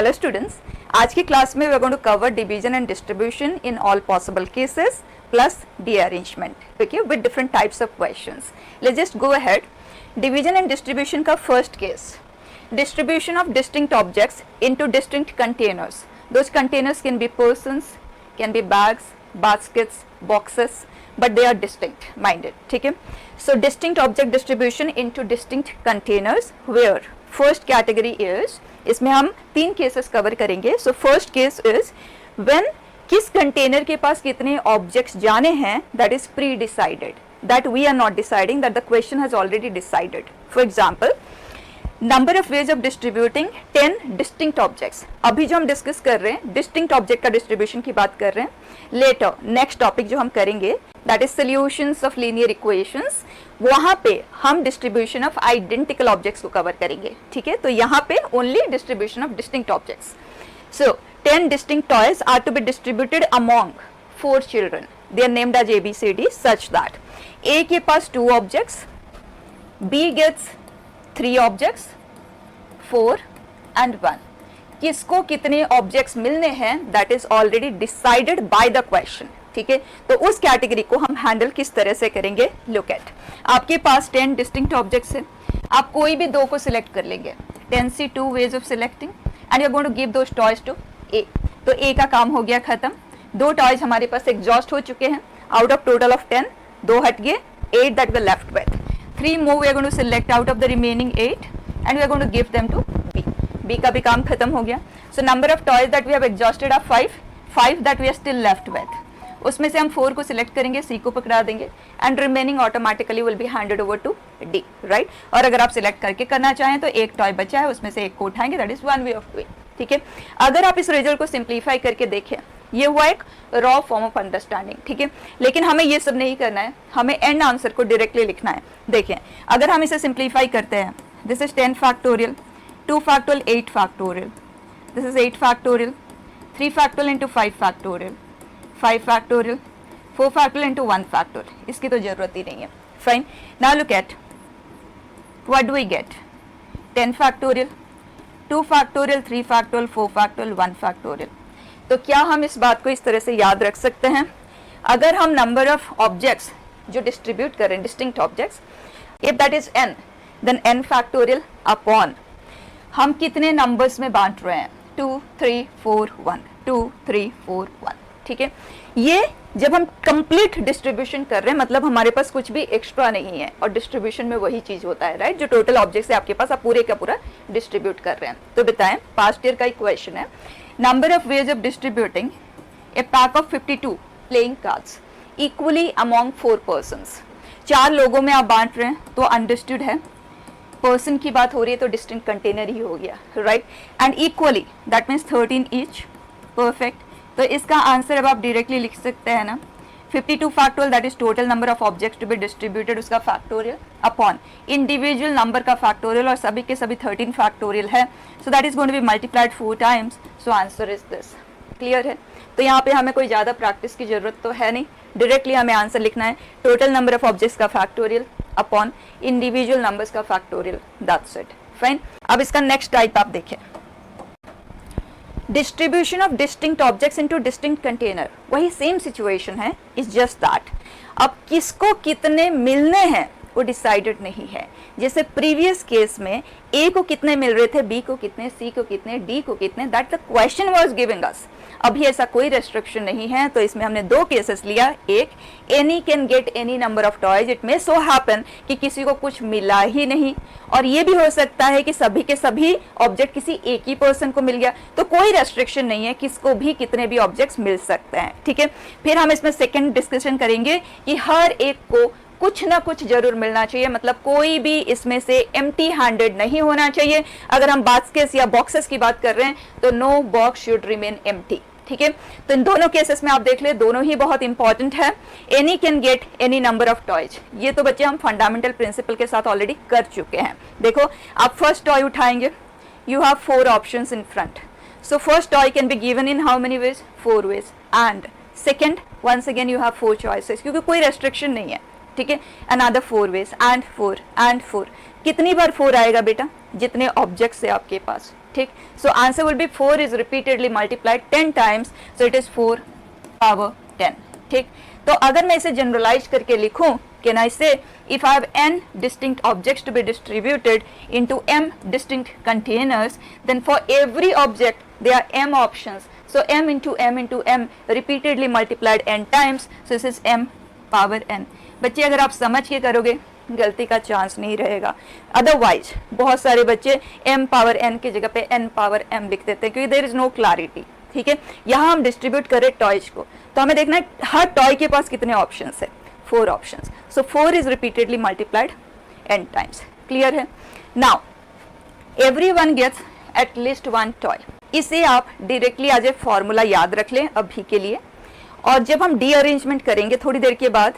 Hello students, आज की class में we are going to cover division and distribution in all possible cases plus rearrangement, okay, with different types of questions. Let's just go ahead. Division and distribution का first case, distribution of distinct objects into distinct containers. Those containers can be persons, can be bags, baskets, boxes, but they are distinct minded, ठीक है. So distinct object distribution into distinct containers where first category is, इसमें हम 3 cases cover करेंगे. So first case is when किस container के पास कितने objects जाने हैं, that is predecided, that we are not deciding, that the question has already decided. For example, number of ways of distributing 10 distinct objects. अभी जो हम discuss कर रहे हैं डिस्टिंक्ट ऑब्जेक्ट का डिस्ट्रीब्यूशन की बात कर रहे हैं. लेटर नेक्स्ट टॉपिक जो हम करेंगे that is solutions of linear equations, वहां पे हम डिस्ट्रीब्यूशन ऑफ आइडेंटिकल ऑब्जेक्ट्स को कवर करेंगे, ठीक है. तो यहाँ पे only distribution of distinct objects. So 10 distinct toys are to be distributed among 4 children. They are named as ABCD such that A के पास 2 objects, B gets 3 objects, 4 and 1. किसको कितने ऑब्जेक्ट्स मिलने हैं that is already decided by the question, ठीक है. तो उस category को हम हैंडल किस तरह से करेंगे, लुक एट. आपके पास 10 डिस्टिंक्ट ऑब्जेक्ट्स हैं, आप कोई भी 2 को सिलेक्ट कर लेंगे. 10 से 2 ways of selecting and you are going to give those toys to A. तो ए का काम हो गया खत्म. 2 टॉयज हमारे पास एग्जॉस्ट हो चुके हैं. आउट ऑफ टोटल ऑफ 10 2 हट गए, 8 that were left with. 3 move we are going to select out of the remaining 8 and we are going to give them to B. B का भी काम खत्म हो गया. So number of toys that we have exhausted are 5 that we are still left with. उसमें से हम 4 को सिलेक्ट करेंगे, सी को पकड़ा देंगे and remaining automatically will be handed over to D, right. और अगर आप सिलेक्ट करके करना चाहें तो एक टॉय बचा है उसमें से एक को उठाएंगे, that is one way of doing, ठीक है. अगर आप इस रिजल्ट को सिंप्लीफाई करके देखें, ये हुआ एक रॉ फॉर्म ऑफ अंडरस्टैंडिंग, ठीक है. लेकिन हमें ये सब नहीं करना है, हमें एंड आंसर को डायरेक्टली लिखना है. देखें, अगर हम इसे सिंप्लीफाई करते हैं, this is 10 factorial, 2 factorial 8 factorial, this is 8 factorial, 3 factorial into 5 factorial, 5 factorial, 4 factorial into 1 factorial. इसकी तो जरूरत ही नहीं है. Fine. Now look at what do we get. 10 factorial, 2 factorial, 3 factorial, 4 factorial, 1 factorial. तो क्या हम इस बात को इस तरह से याद रख सकते हैं, अगर हम नंबर ऑफ ऑब्जेक्ट्स जो डिस्ट्रीब्यूट करें distinct objects, if that is n, then n factorial upon हम कितने नंबर्स में बांट रहे हैं, 2 3 4 1, 2 3 4 1, ठीक है. ये जब हम कंप्लीट डिस्ट्रीब्यूशन कर रहे हैं मतलब हमारे पास कुछ भी एक्स्ट्रा नहीं है, और डिस्ट्रीब्यूशन में वही चीज होता है, राइट. जो टोटल ऑब्जेक्ट्स है आपके पास, आप पूरे का पूरा डिस्ट्रीब्यूट कर रहे हैं. तो बताएं, पास्ट ईयर का एक क्वेश्चन है, number of ways of distributing A pack of 52 playing cards equally among 4 persons. 4 लोगों में आप बांट रहे हैं तो अंडरस्टूड है. पर्सन की बात हो रही है तो डिस्टिंक्ट कंटेनर ही हो गया, right. And equally that means 13 each. Perfect. तो इसका आंसर अब आप डायरेक्टली लिख सकते हैं ना, 52 factorial that is total number of objects to be distributed, उसका फैक्टोरियल अपॉन इंडिविजुअल नंबर का फैक्टोरियल, और सभी के सभी 13 फैक्टोरियल है. So that is going to be multiplied 4 times. So answer is this. Clear है. तो यहाँ पे हमें कोई ज़्यादा प्रैक्टिस की जरूरत तो है नहीं, डायरेक्टली हमें आंसर लिखना है टोटल नंबर ऑफ ऑब्जेक्ट्स का फैक्टोरियल अपॉन इंडिविजुअल नंबर्स का फैक्टोरियल, दैट्स इट. फाइन. अब इसका नेक्स्ट टाइप आप देखें, distribution of distinct objects into distinct container. वही सेम सिचुएशन है, इज जस्ट दैट अब किसको कितने मिलने हैं वो डिसाइडेड नहीं है. जैसे प्रीवियस केस में ए को कितने मिल रहे थे, बी को कितने, सी को कितने, डी को कितने, that the question was giving us. अभी ऐसा कोई रेस्ट्रिक्शन नहीं है, तो इसमें हमने 2 केसेस लिया. एक, any can get any number of toys, it may so happen कि किसी को कुछ मिला ही नहीं, और ये भी हो सकता है कि सभी के सभी ऑब्जेक्ट किसी एक ही पर्सन को मिल गया. तो कोई रेस्ट्रिक्शन नहीं है, किसको भी कितने भी ऑब्जेक्ट्स मिल सकते हैं, ठीक है. फिर हम इसमें सेकेंड डिस्कशन करेंगे कि हर एक को कुछ ना कुछ जरूर मिलना चाहिए, मतलब कोई भी इसमें से एम्प्टी हैंडेड नहीं होना चाहिए. अगर हम बास्केट्स या बॉक्सेस की बात कर रहे हैं तो no box should remain empty, ठीक है. तो इन दोनों केसेस में आप देख ले, दोनों ही बहुत इंपॉर्टेंट है. Any can get any number of toys, ये तो बच्चे हम फंडामेंटल प्रिंसिपल के साथ ऑलरेडी कर चुके हैं. देखो, आप फर्स्ट टॉय उठाएंगे, you have 4 options in front. So first toy can be given in how many ways, 4 ways. And second, once again you have 4 choices, क्योंकि कोई रेस्ट्रिक्शन नहीं है, ठीक है. Another 4 ways and 4 and 4. कितनी बार 4 आएगा बेटा, जितने ऑब्जेक्ट्स है आपके पास, ठीक. So answer will be 4 is repeatedly multiplied 10 times, so it is 4 power 10. ठीक. तो अगर मैं इसे जनरलाइज करके लिखूं, can I say if I have n distinct objects to be distributed into m distinct containers, then for every object there are m options. So m into m repeatedly multiplied n times, so this is m power n. बच्चे अगर आप समझ के करोगे गलती का chance नहीं रहेगा. अदरवाइज बहुत सारे बच्चे m पावर n की जगह पे n पावर m लिख देते हैं क्योंकि देयर इज नो क्लैरिटी. ठीक है, यहाँ हम डिस्ट्रीब्यूट करें टॉयज को, तो हमें देखना है हर टॉय के पास कितने ऑप्शंस है. 4 options. So 4 is repeatedly multiplied n times. Clear है. Now everyone gets at least 1 toy. इसे आप डायरेक्टली एज ए फॉर्मूला याद रख लें अभी के लिए, और जब हम डी अरेंजमेंट करेंगे थोड़ी देर के बाद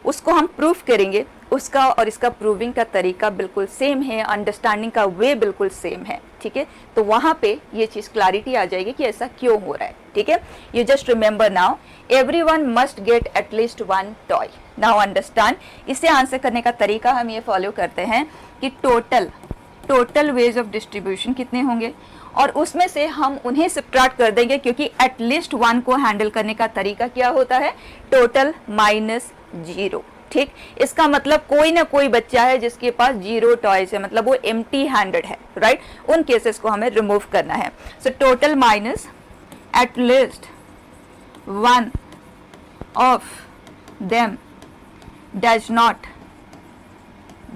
उसको हम प्रूफ करेंगे. उसका और इसका प्रूविंग का तरीका बिल्कुल सेम है, अंडरस्टैंडिंग का वे बिल्कुल सेम है. ठीक है, तो वहाँ पे ये चीज़ क्लैरिटी आ जाएगी कि ऐसा क्यों हो रहा है. ठीक है, you just remember now everyone must get at least 1 toy. Now understand, इसे आंसर करने का तरीका हम ये फॉलो करते हैं कि टोटल वेज ऑफ डिस्ट्रीब्यूशन कितने होंगे और उसमें से हम उन्हें सब्ट्रैक्ट कर देंगे, क्योंकि एटलीस्ट 1 को हैंडल करने का तरीका क्या होता है, टोटल माइनस 0. ठीक, इसका मतलब कोई ना कोई बच्चा है जिसके पास 0 टॉयज है, मतलब वो एम्प्टी हैंडेड है. राइट, उन केसेस को हमें रिमूव करना है. So total minus at least 1 of them does not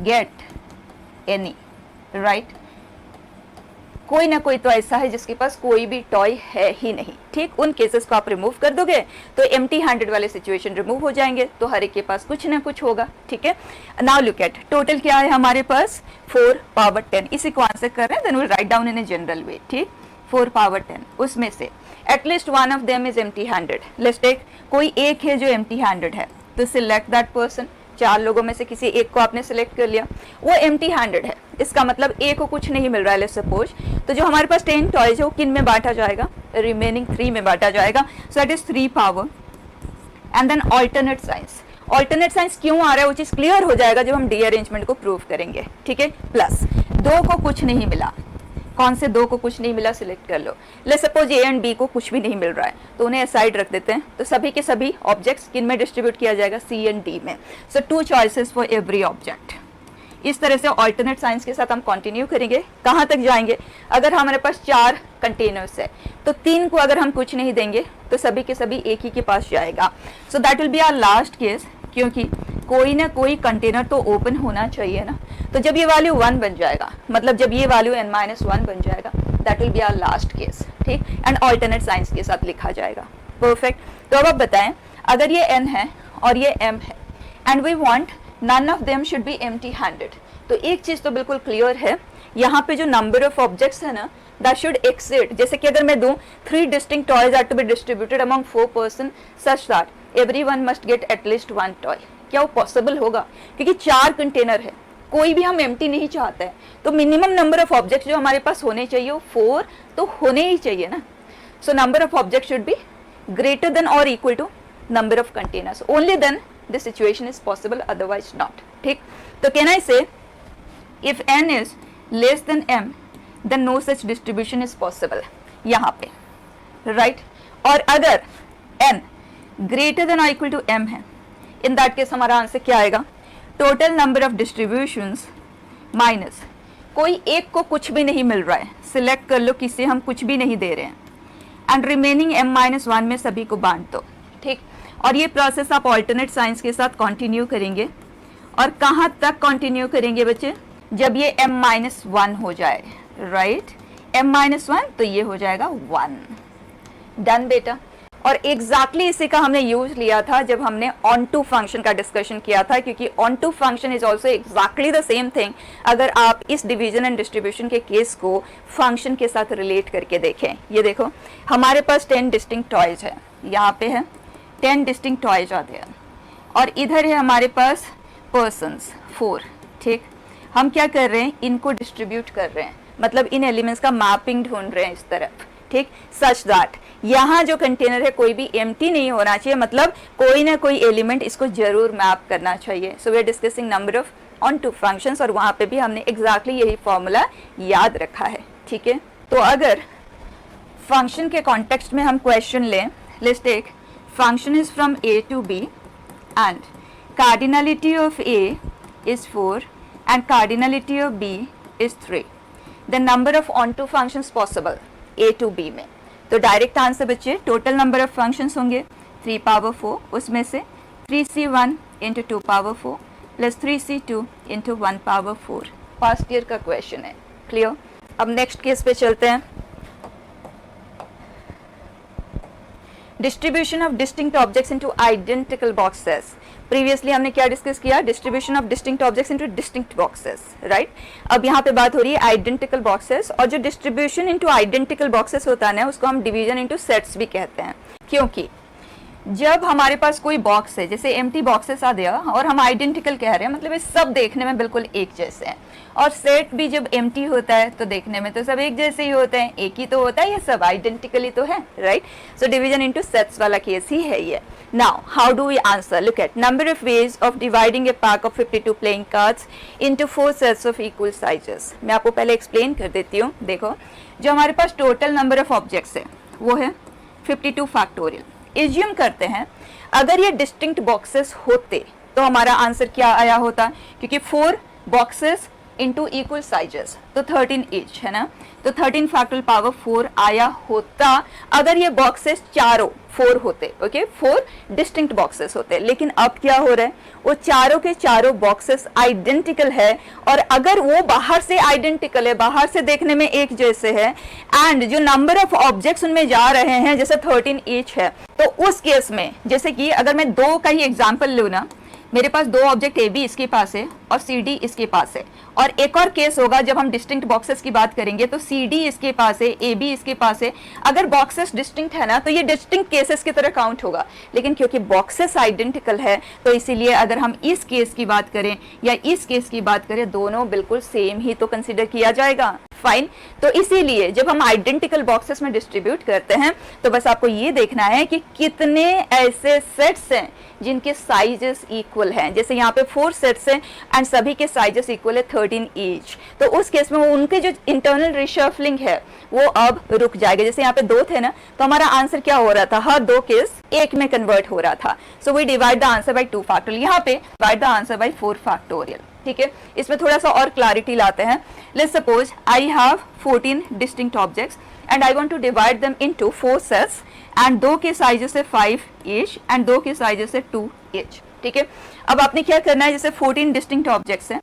get any. Right, कोई ना कोई तो ऐसा है जिसके पास कोई भी टॉय है ही नहीं. ठीक, उन केसेस को आप रिमूव कर दोगे तो एम्प्टी हैंडेड वाले सिचुएशन रिमूव हो जाएंगे, तो हर एक के पास कुछ ना कुछ होगा. ठीक है, नाउ लुक एट टोटल क्या है हमारे पास 4 पावर 10. इसी को आंसर कर रहे हैं, then will write down in a general way. ठीक, 4 पावर 10, उसमें से at least 1 of them is empty handed. Let's take कोई एक है जो एम्प्टी हैंडेड है, तो सिलेक्ट दैट पर्सन. 4 लोगों में से किसी एक को आपने सिलेक्ट कर लिया, वो एम्प्टी हैंडेड है, इसका मतलब ए को कुछ नहीं मिल रहा है. लेट्स सपोज, तो जो हमारे पास 10 टॉयज है वो किन में बांटा जाएगा, रिमेनिंग 3 में बांटा जाएगा. So that is 3 power and then alternate signs. Alternate signs क्यों आ रहा है वो चीज क्लियर हो जाएगा जब हम डी अरेंजमेंट को प्रूव करेंगे. ठीक है, प्लस 2 को कुछ नहीं मिला. कौन से 2 को कुछ नहीं मिला, सिलेक्ट कर लो. Let's suppose A and B को कुछ भी नहीं मिल रहा है, तो उन्हें साइड रख देते हैं. तो सभी के सभी ऑब्जेक्ट्स किन में डिस्ट्रीब्यूट किया जाएगा, सी एंड डी में. सो 2 चॉइसेस फॉर एवरी ऑब्जेक्ट. इस तरह से ऑल्टरनेट साइंस के साथ हम कंटिन्यू करेंगे. कहाँ तक जाएंगे, अगर हमारे पास 4 कंटेनर्स है तो 3 को अगर हम कुछ नहीं देंगे तो सभी के सभी एक ही के पास जाएगा. So that will be our last case, क्योंकि कोई ना कोई कंटेनर तो ओपन होना चाहिए ना. तो जब ये वैल्यू 1 बन जाएगा, मतलब जब ये वैल्यू n-1 बन जाएगा, that will be our last case. ठीक, एंड ऑल्टरनेट साइंस के साथ लिखा जाएगा. परफेक्ट. तो अब आप बताएं, अगर ये n है और ये m है and we want none of them should be empty handed, तो एक चीज तो बिल्कुल क्लियर है, यहाँ पे जो नंबर ऑफ ऑब्जेक्ट्स है ना, दैट शुड एक्सीड. जैसे कि अगर मैं दूं 3 distinct toys are to be distributed among 4 person such that everyone must get at least 1 toy. क्या वो पॉसिबल होगा, क्योंकि 4 कंटेनर है, कोई भी हम एम्प्टी नहीं चाहते हैं, तो मिनिमम नंबर ऑफ ऑब्जेक्ट्स जो हमारे पास होने चाहिए वो 4 तो होने ही चाहिए ना. So number of object should be greater than और equal to number of containers. Only then this situation is possible, otherwise not. ठीक, तो कैन आई से if n is less than m then no such distribution is possible यहाँ पे. right, और अगर n greater than or equal to m है, in that case हमारा answer क्या आएगा, total number of distributions minus कोई एक को कुछ भी नहीं मिल रहा है, सिलेक्ट कर लो किसे हम कुछ भी नहीं दे रहे हैं, एंड रिमेनिंग m-1 में सभी को बांट दो. ठीक, और ये प्रोसेस आप ऑल्टरनेट साइंस के साथ कंटिन्यू करेंगे. और कहाँ तक कंटिन्यू करेंगे बच्चे, जब ये m-1 हो जाए. राइट, m-1 तो ये हो जाएगा 1. डन बेटा. और एग्जैक्टली इसी का हमने यूज लिया था जब हमने ऑन टू फंक्शन का डिस्कशन किया था, क्योंकि onto function is also exactly the same thing. अगर आप इस डिवीजन एंड डिस्ट्रीब्यूशन के केस को फंक्शन के साथ रिलेट करके देखें, ये देखो हमारे पास 10 डिस्टिंक्ट टॉयज है, यहाँ पे है 10 डिस्टिंक्ट टॉयज आते हैं, और इधर है हमारे पास पर्सन्स 4. ठीक, हम क्या कर रहे हैं, इनको डिस्ट्रीब्यूट कर रहे हैं, मतलब इन एलिमेंट्स का मैपिंग ढूंढ रहे हैं इस तरफ. ठीक, सच दैट यहाँ जो कंटेनर है कोई भी एम्प्टी नहीं होना चाहिए, मतलब कोई ना कोई एलिमेंट इसको जरूर मैप करना चाहिए. So we are discussing number of onto functions, और वहाँ पे भी हमने एग्जैक्टली यही फॉर्मूला याद रखा है. ठीक है, तो अगर फंक्शन के कॉन्टेक्स्ट में हम क्वेश्चन लें, let's take function is from a to b and cardinality of a is 4 and cardinality of b is 3. The number of onto functions possible a to b में, तो डायरेक्ट आंसर बच्चे total number of functions होंगे 3 power 4, उसमें से 3c1 into 2 power 4 plus 3c2 into 1 power 4. Past year का question है. Clear. अब next case पे चलते हैं. Distribution of distinct objects into identical boxes. Previously हमने क्या डिस्कस किया? Distribution of distinct objects into distinct boxes, right. अब यहाँ पे बात हो रही है आइडेंटिकल बॉक्सेस, और जो डिस्ट्रीब्यूशन इनटू आइडेंटिकल बॉक्सेस होता है ना, उसको हम डिवीजन इनटू सेट्स भी कहते हैं. क्योंकि जब हमारे पास कोई बॉक्स है, जैसे एम्प्टी बॉक्सेस आ गया और हम आइडेंटिकल कह रहे हैं, मतलब ये सब देखने में बिल्कुल एक जैसे हैं, और सेट भी जब एम्प्टी होता है तो देखने में तो सब एक जैसे ही होते हैं, एक ही तो होता है, ये सब आइडेंटिकली तो है, right. So division into sets वाला केस ही है ये. Now how do we answer? Look at number of ways of dividing a pack of 52 playing cards into 4 sets of equal sizes. मैं आपको पहले एक्सप्लेन कर देती हूँ. देखो, जो हमारे पास टोटल नंबर ऑफ ऑब्जेक्ट्स है वो है 52 फैक्टोरियल. एज्यूम करते हैं अगर ये डिस्टिंक्ट बॉक्सेस होते तो हमारा आंसर क्या आया होता? क्योंकि 4 बॉक्सेस इनटू इक्वल साइजेस तो 13 ईच है ना, तो 13 फैक्टोरियल पावर 4 आया होता अगर ये बॉक्सेस चारों 4 होते. ओके, 4 डिस्टिंक्ट बॉक्सेस होते. लेकिन अब क्या हो रहा है? वो चारों के चारों बॉक्सेस आइडेंटिकल है, और अगर वो बाहर से आइडेंटिकल है, बाहर से देखने में एक जैसे है, एंड जो नंबर ऑफ ऑब्जेक्ट्स उनमें जा रहे हैं जैसे 13 ईच है, तो उस केस में, जैसे कि अगर मैं 2 का ही एग्जाम्पल लूँ ना, मेरे पास 2 ऑब्जेक्ट ए बी इसके पास है और सी डी इसके पास है. और एक और केस होगा जब हम डिस्टिंक्ट बॉक्सेस की बात करेंगे, तो सी डी इसके पास है, ए बी इसके पास है. अगर बॉक्सेस डिस्टिंक्ट है ना, तो ये डिस्टिंक्ट केसेस की तरह काउंट होगा. लेकिन क्योंकि बॉक्सेस आइडेंटिकल है, तो इसीलिए अगर हम इस केस की बात करें या इस केस की बात करें, दोनों बिल्कुल सेम ही तो कंसिडर किया जाएगा. फाइन. तो इसीलिए जब हम आइडेंटिकल बॉक्सेस में डिस्ट्रीब्यूट करते हैं, तो बस आपको ये देखना है कि कितने ऐसे सेट्स हैं जिनके साइजेस इक्वल हैं. जैसे यहाँ पे 4 सेट्स हैं एंड सभी के साइजेस इक्वल है 13 ईच, तो उस केस में उनके जो इंटरनल रिशफलिंग है वो अब रुक जाएगा. जैसे यहाँ पे 2 थे ना, तो हमारा आंसर क्या हो रहा था? हर 2 केस एक में कन्वर्ट हो रहा था. So we divide the answer by 2 factorial. यहाँ पे divide the answer by 4 factorial. ठीक है, इसमें थोड़ा सा और क्लैरिटी लाते हैं. Let's suppose I have 14 distinct objects and I want to divide them into 4 sets, and 2 के साइजेस से 5 ईच एंड 2 के साइजेस से 2 ईच. ठीक है, अब आपने क्या करना है? जैसे 14 डिस्टिंक्ट ऑब्जेक्ट्स हैं,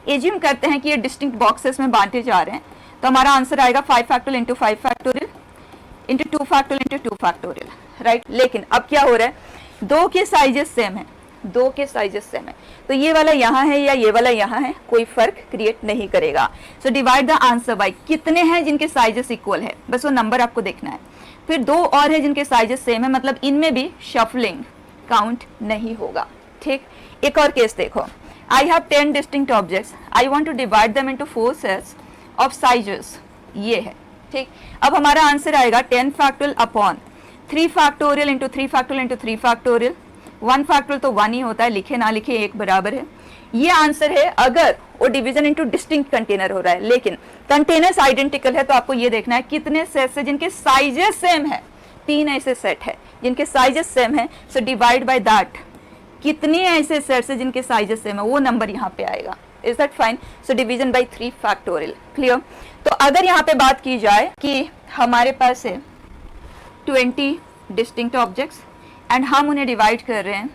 एज्यूम करते हैं कि ये डिस्टिंक्ट बॉक्सेस में बांटे जा रहे हैं, तो हमारा आंसर आएगा 5 factorial into 5 factorial into 2 factorial into 2 factorial, right. लेकिन अब क्या हो रहा है? 2 के साइजेस सेम है, 2 के साइजेस सेम है, तो ये वाला यहाँ है या ये वाला यहाँ है, कोई फर्क क्रिएट नहीं करेगा. So divide the answer bye कितने हैं जिनके साइजेस इक्वल है, बस वो नंबर आपको देखना है. फिर 2 और है जिनके साइजेस सेम है, मतलब इनमें भी शफलिंग काउंट नहीं होगा. ठीक. एक और केस देखो. I have 10 distinct objects, I want to divide them into 4 sets of sizes, ये है. ठीक. अब हमारा आंसर आएगा 10 factorial upon 3 factorial into 3 factorial into 3 factorial. 1 factorial तो 1 ही होता है, लिखे ना लिखे एक बराबर है. ये आंसर है अगर वो डिवीजन इनटू डिस्टिंक्ट कंटेनर हो रहा है. लेकिन कंटेनर्स आइडेंटिकल है, तो आपको ये देखना है कितने सेट्स है जिनके साइजेस सेम है. 3 ऐसे सेट है जिनके साइजेस सेम है. सो डिवाइड बाय दैट कितने ऐसे सेट्स है जिनके साइजेस सेम है, वो नंबर यहाँ पे आएगा. Is that fine? So division bye 3 factorial. Clear. तो अगर यहाँ पे बात की जाए कि हमारे पास है 20 डिस्टिंक्ट ऑब्जेक्ट्स एंड हम उन्हें डिवाइड कर रहे हैं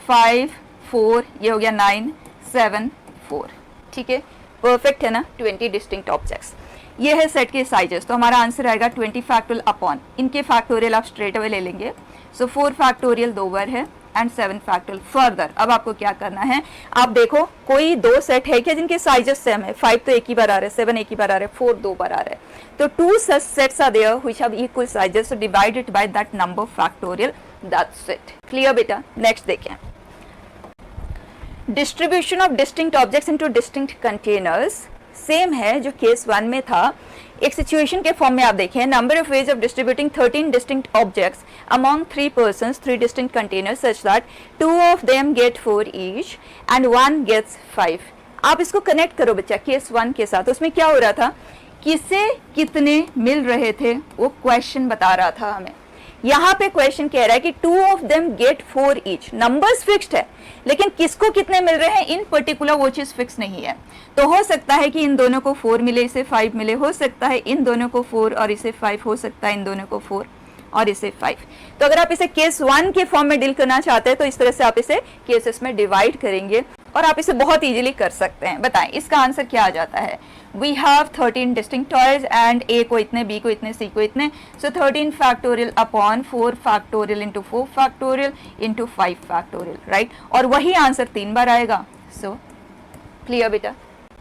5 4, ये हो गया 9 7 4. ठीक है, परफेक्ट है ना. 20 डिस्टिंक्ट ऑब्जेक्ट्स, ये है सेट के साइजेस. तो हमारा आंसर आएगा 20 फैक्टोरियल अपॉन इनके फैक्टोरियल आप स्ट्रेट अवे ले लेंगे. सो 4 फैक्टोरियल 2 बार है एंड 7 फैक्टोरियल. फर्दर अब आपको क्या करना है? आप देखो कोई 2 सेट है क्या जिनके साइजेस सेम है? 5 तो एक ही बार आ रहा है, 7 एक ही बार आ रहा है, 4 2 बार आ रहा है. तो 2 such sets are there which have equal sizes, so divide it by that number factorial. That's it. Clear बेटा? Next देखें. Distribution of distinct objects into distinct containers same है जो केस 1 में था. एक सिचुएशन के फॉर्म में आप देखें, number of ways of distributing 13 distinct objects among 3 persons, 3 distinct containers such that 2 of them get 4 each and 1 gets 5. आप इसको कनेक्ट करो बच्चा केस 1 के साथ. उसमें क्या हो रहा था? किसे कितने मिल रहे थे वो क्वेश्चन बता रहा था हमें। यहाँ पे क्वेश्चन कह रहा है कि 2 of them get 4 each. Numbers fixed है लेकिन किसको कितने मिल रहे हैं इन पर्टिकुलर वो चीज फिक्स नहीं है। तो हो सकता है कि इन दोनों को 4 मिले, इसे 5 मिले, हो सकता है इन दोनों को 4 और इसे 5, हो सकता है इन दोनों को 4 और इसे 5। तो अगर आप इसे केस 1 के फॉर्म में डील करना चाहते हैं तो इस तरह से आप इसे केसेस में डिवाइड करेंगे और आप इसे बहुत इजीली कर सकते हैं। बताएं इसका आंसर क्या आ जाता है। We have 13 distinct toys and A को इतने, बी को इतने, सी को इतने। So 13 factorial upon 4 factorial into 4 factorial into 5 factorial, right. और वही आंसर 3 बार आएगा। सो क्लियर बेटा।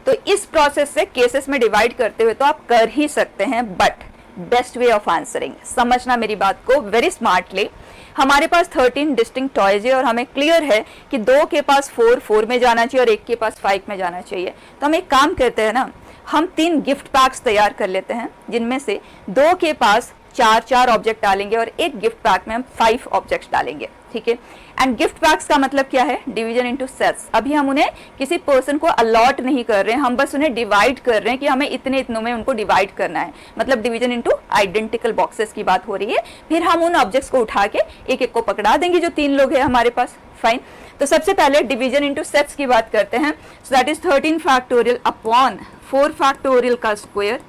तो इस प्रोसेस से केसेस में डिवाइड करते हुए तो आप कर ही सकते हैं, but best way of answering, समझना मेरी बात को वेरी स्मार्टली। हमारे पास 13 डिस्टिंक्ट टॉयज है और हमें क्लियर है कि 2 के पास 4 में जाना चाहिए और 1 के पास 5 में जाना चाहिए। तो हम एक काम करते हैं ना, हम 3 गिफ्ट पैक्स तैयार कर लेते हैं जिनमें से 2 के पास 4 ऑब्जेक्ट डालेंगे और एक गिफ्ट पैक में हम 5 ऑब्जेक्ट्स डालेंगे, ठीक है। एंड गिफ्ट पैक्स का मतलब क्या है, डिवीजन इनटू सेट्स। अभी हम उन्हें किसी पर्सन को अलॉट नहीं कर रहे हैं, हम बस उन्हें डिवाइड कर रहे हैं कि हमें इतने इतनों में उनको डिवाइड करना है। मतलब डिवीजन इनटू आइडेंटिकल बॉक्सेस की बात हो रही है। फिर हम उन ऑब्जेक्ट्स को उठा के एक एक को पकड़ा देंगे जो 3 लोग हैं हमारे पास, फाइन। तो सबसे पहले डिवीजन इनटू सेट्स की बात करते हैं। So that is 13 factorial upon 4 factorial का square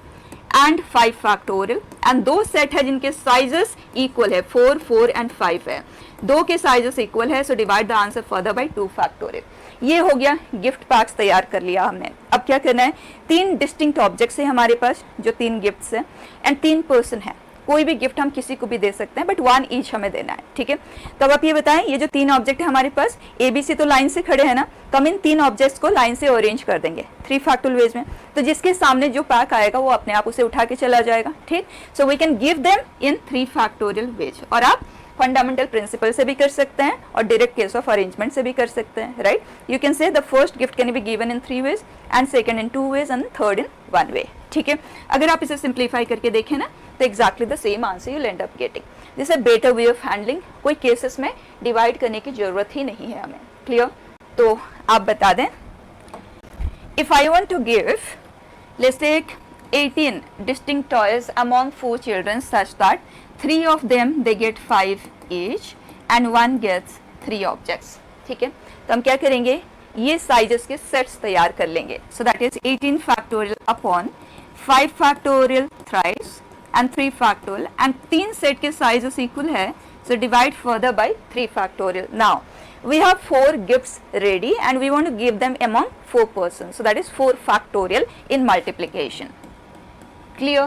and 5 factorial. And 2 set है जिनके साइजेस इक्वल है, 4, 4 एंड 5 है। 2 के साइजेस इक्वल है, so divide the answer further bye 2 factorial. ये हो गया, गिफ्ट पैक्स तैयार कर लिया हमने। अब क्या करना है, 3 डिस्टिंक्ट ऑब्जेक्ट्स है हमारे पास जो 3 गिफ्ट्स है एंड 3 पर्सन है। कोई भी गिफ्ट हम किसी को भी दे सकते हैं बट 1 ईच हमें देना है, ठीक है। तो अब आप ये बताएं, ये जो 3 ऑब्जेक्ट है हमारे पास, ABC तो लाइन से खड़े हैं ना, तो हम इन 3 ऑब्जेक्ट्स को लाइन से अरेंज कर देंगे 3 फैक्टोरियल वेज में। तो जिसके सामने जो पैक आएगा वो अपने आप उसे उठा के चला जाएगा, ठीक। So we can give them in 3 factorial ways. और आप फंडामेंटल प्रिंसिपल से भी कर सकते हैं और डायरेक्ट केस ऑफ अरेंजमेंट से भी कर सकते हैं, right. You can say the first gift can be given in 3 ways and second in 2 ways and third in 1 way, ठीक है। अगर आप इसे सिंप्लीफाई करके देखें ना तो exactly the same answer you and up getting. This is a better way of handling. कोई केसेस में डिवाइड करने की जरूरत ही नहीं है हमें, क्लियर। तो आप बता दें, if I want to give let's take 18 distinct toys among 4 children such that 3 of them they get 5 each and 1 gets 3 objects, ठीक है। तो हम क्या करेंगे, ये साइजेस के सेट्स तैयार कर लेंगे। सो that is 18 factorial upon 5 factorial thrice and 3 factorial and 3 set के साइजेस इक्वल है, so divide further bye 3 factorial. Now we have 4 gifts ready and we want to give them among 4 persons, so that is 4 factorial in multiplication, clear।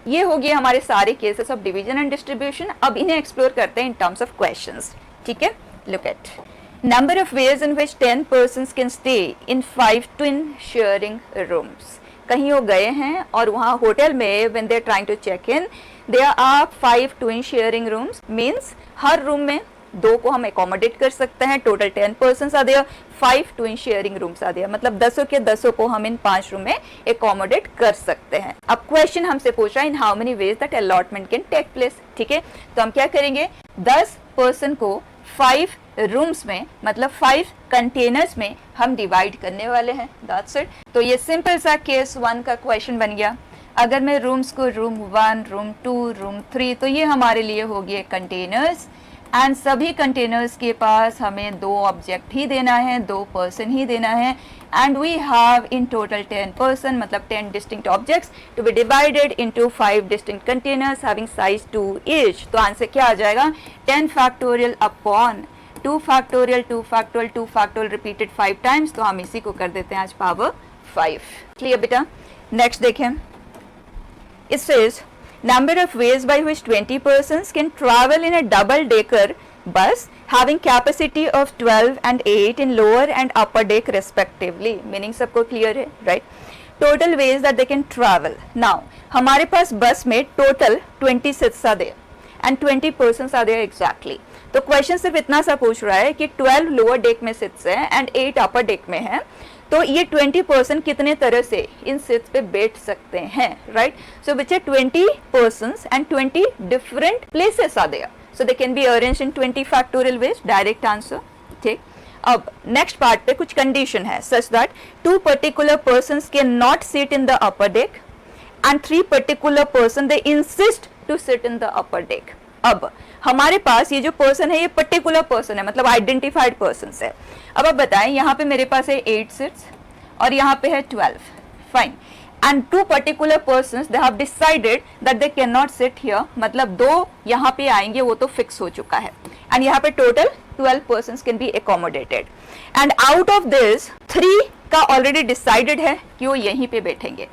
ये हो गए हमारे सारे cases of division and distribution. अब इन्हें explore करते हैं in terms of questions, ठीक है। Look at number of ways in which 10 persons can stay in 5 twin sharing rooms. कहीं वो गए हैं और वहाँ होटल में when they are trying to check in there are 5 twin sharing rooms. Means हर रूम में 2 को हम एकोमोडेट कर सकते हैं। Total 10 persons are there, 5 twin sharing rooms are there, मतलब 10 के 10 को हम इन 5 रूम में एकोमोडेट कर सकते हैं। अब क्वेश्चन हमसे पूछ रहा है in how many ways that allotment can take place, ठीक है। तो हम क्या करेंगे, 10 पर्सन को 5 रूम्स में मतलब 5 कंटेनर्स में हम डिवाइड करने वाले हैं, दैट्स इट। तो ये सिंपल सा केस 1 का क्वेश्चन बन गया। अगर मैं रूम्स को रूम 1, रूम 2, रूम 3, तो ये हमारे लिए हो गए कंटेनर्स एंड सभी कंटेनर्स के पास हमें 2 ऑब्जेक्ट ही देना है, 2 पर्सन ही देना है and we have in total 10 person मतलब 10 distinct objects to be divided into 5 distinct containers having size 2 each. तो आंसर क्या आ जाएगा, 10 factorial upon 2 factorial 2 factorial 2 factorial repeated 5 times. तो हम इसी को कर देते हैं आज पावर 5, क्लियर बेटा। नेक्स्ट देखें, it says number of ways by which 20 persons can travel in a double decker bus having capacity of 12 and 8 in lower and upper deck respectively। meaning सबको clear है, right। total ways that they can travel। now हमारे पास बस में total 20 seats are there and 20 persons are there exactly। तो question सिर्फ इतना सा पूछ रहा है कि 12 लोअर डेक में सीट्स है एंड 8 अपर डेक में है, तो ये 20 पर्सन कितने तरह से इन सीट्स पे बैठ सकते हैं, राइट। सो बच्चे 20 persons and 20 different places are there, so they can be arranged in 20 factorial ways, direct answer, ठीक। अब नेक्स्ट पार्ट पे कुछ कंडीशन है such that 2 particular persons can not sit in the upper deck and 3 particular person they insist to sit in the upper deck. अब हमारे पास ये जो person है ये पर्टिकुलर पर्सन है, मतलब आइडेंटिफाइड पर्सन है. अब आप बताएं, यहाँ पे मेरे पास है 8 सीट्स और यहाँ पे है 12. Fine. And 2 particular persons they have decided that they cannot sit here, मतलब 2 यहाँ पे आएंगे, वो तो फिक्स हो चुका है. एंड यहाँ पे total 12 persons can be accommodated. And out of this 3 का ऑलरेडी डिसाइडेड है कि वो यहीं पे बैठेंगे,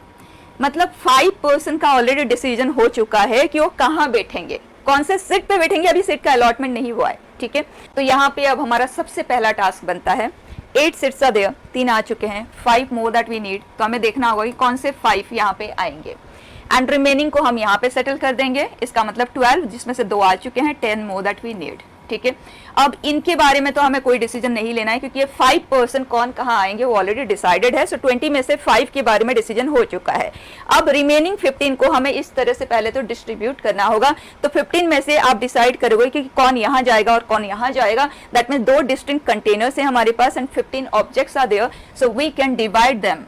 मतलब 5 पर्सन का ऑलरेडी डिसीजन हो चुका है कि वो कहाँ बैठेंगे, कौन से सीट पे बैठेंगे. अभी सीट का अलॉटमेंट नहीं हुआ है, ठीक है. तो यहाँ पे अब हमारा सबसे पहला टास्क बनता है, 8 सीट्स आर देयर, 3 आ चुके हैं, 5 मोर दैट वी नीड. तो हमें देखना होगा कि कौन से 5 यहाँ पे आएंगे एंड रिमेनिंग को हम यहाँ पे सेटल कर देंगे. इसका मतलब 12, जिसमें से 2 आ चुके हैं, 10 मोर दैट वी नीड, ठीक है. अब इनके बारे में तो हमें कोई डिसीजन नहीं लेना है क्योंकि ये 5 पर्सन कौन कहाँ आएंगे वो ऑलरेडी डिसाइडेड है. सो 20 में से 5 के बारे में डिसीजन हो चुका है. अब रिमेनिंग 15 को हमें इस तरह से पहले तो डिस्ट्रीब्यूट करना होगा. तो 15 में से आप डिसाइड करोगे कि कौन यहाँ जाएगा और कौन यहाँ जाएगा. दैट मीन्स 2 डिस्टिंक्ट कंटेनर्स है हमारे पास and 15 objects are there. So we can divide them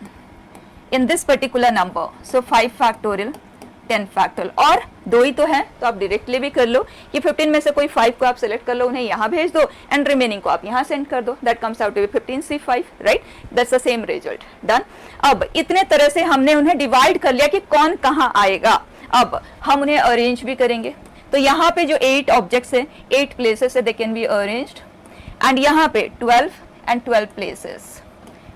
in this particular number. So 5 factorial 10 factorial, और 2 ही तो है तो आप डायरेक्टली भी कर लो कि 15 में से कोई 5 को आप सेलेक्ट कर लो, उन्हें यहाँ भेज दो एंड रिमेनिंग को आप यहाँ सेंड कर दो. That comes out to be 15C5, right. That's the same result. Done. अब इतने तरह से हमने उन्हें डिवाइड कर लिया कि कौन कहाँ आएगा. अब हम उन्हें अरेंज भी करेंगे. तो यहाँ पे जो 8 ऑब्जेक्ट्स है, 8 प्लेसेस है, they can be arranged. And यहाँ पे 12 and 12 places.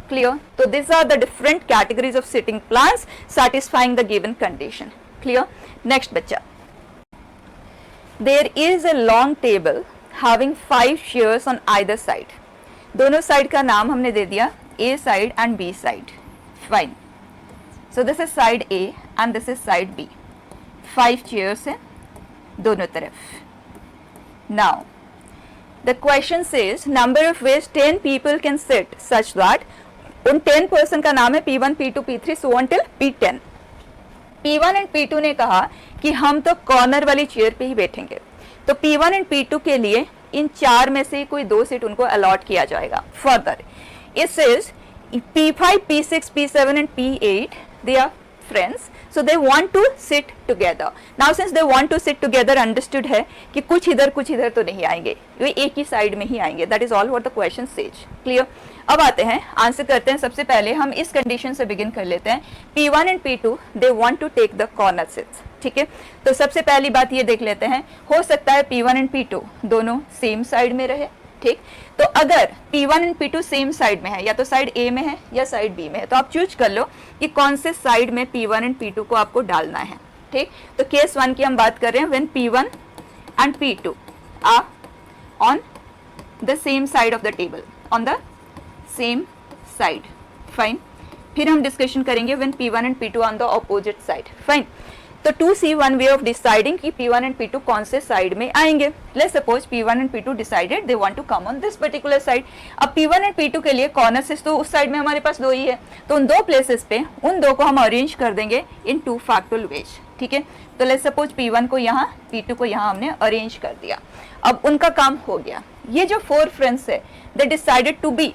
Clear? So these are the different categories of sitting plans satisfying the given condition. Clear? Next बच्चा. There is a long table having 5 chairs on either side. दोनों side का नाम हमने दे दिया, A side and B side. Fine. So this is side A and this is side B. 5 chairs है दोनों तरफ. Now the question says number of ways 10 people can sit such that उन 10 person का नाम है P1, P2, P3 so on till P10. P1 and P2 ने कहा कि हम तो कॉर्नर वाली चेयर पे ही बैठेंगे. तो P1 एंड P2 के लिए इन 4 में से कोई 2 सीट उनको अलॉट किया जाएगा. Further it says P5, P6, P7 and P8 they are friends, so they want to sit together. Now since they want to sit together, understood है कि कुछ इधर तो नहीं आएंगे, ये एक ही साइड में ही आएंगे. That is all what the question says. Clear? अब आते हैं आंसर करते हैं. सबसे पहले हम इस कंडीशन से बिगिन कर लेते हैं. P1 and P2 they want to take the corner seats. ठीक है, तो सबसे पहली बात ये देख लेते हैं, हो सकता है P1 एंड P2 दोनों सेम साइड में रहे. ठीक, तो अगर P1 and P2 same side में है, या तो साइड A में है या साइड B में है, तो आप चूज कर लो कि कौन से साइड में P1 एंड P2 को आपको डालना है. ठीक, तो केस 1 की हम बात कर रहे हैं, when P1 and P2 are on the same side of the table, on the same side. Fine. फिर हम डिस्कशन करेंगे when P1 and P2 on the opposite side. Fine. तो to see one way of deciding कि P1 and P2 कौन से side में आएंगे. Let's suppose P1 and P2 decided they want to come on this particular side. अब P1 and P2 के लिए corner से तो उस साइड में हमारे पास 2 ही है, तो उन 2 प्लेसेस पे उन 2 को हम अरेंज कर देंगे इन 2 फैक्टोरियल वेज. ठीक है, तो लेट्स सपोज P1 को यहाँ, P2 को यहाँ हमने अरेंज कर दिया. अब उनका काम हो गया. ये जो 4 फ्रेंड्स है they decided to be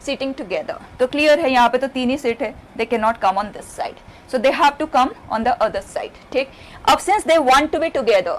sitting together. तो क्लियर है, यहाँ पे तो 3 ही सीट है, they can not come on this side, so they have to come on the other side. ठीक, अब since they want to be together,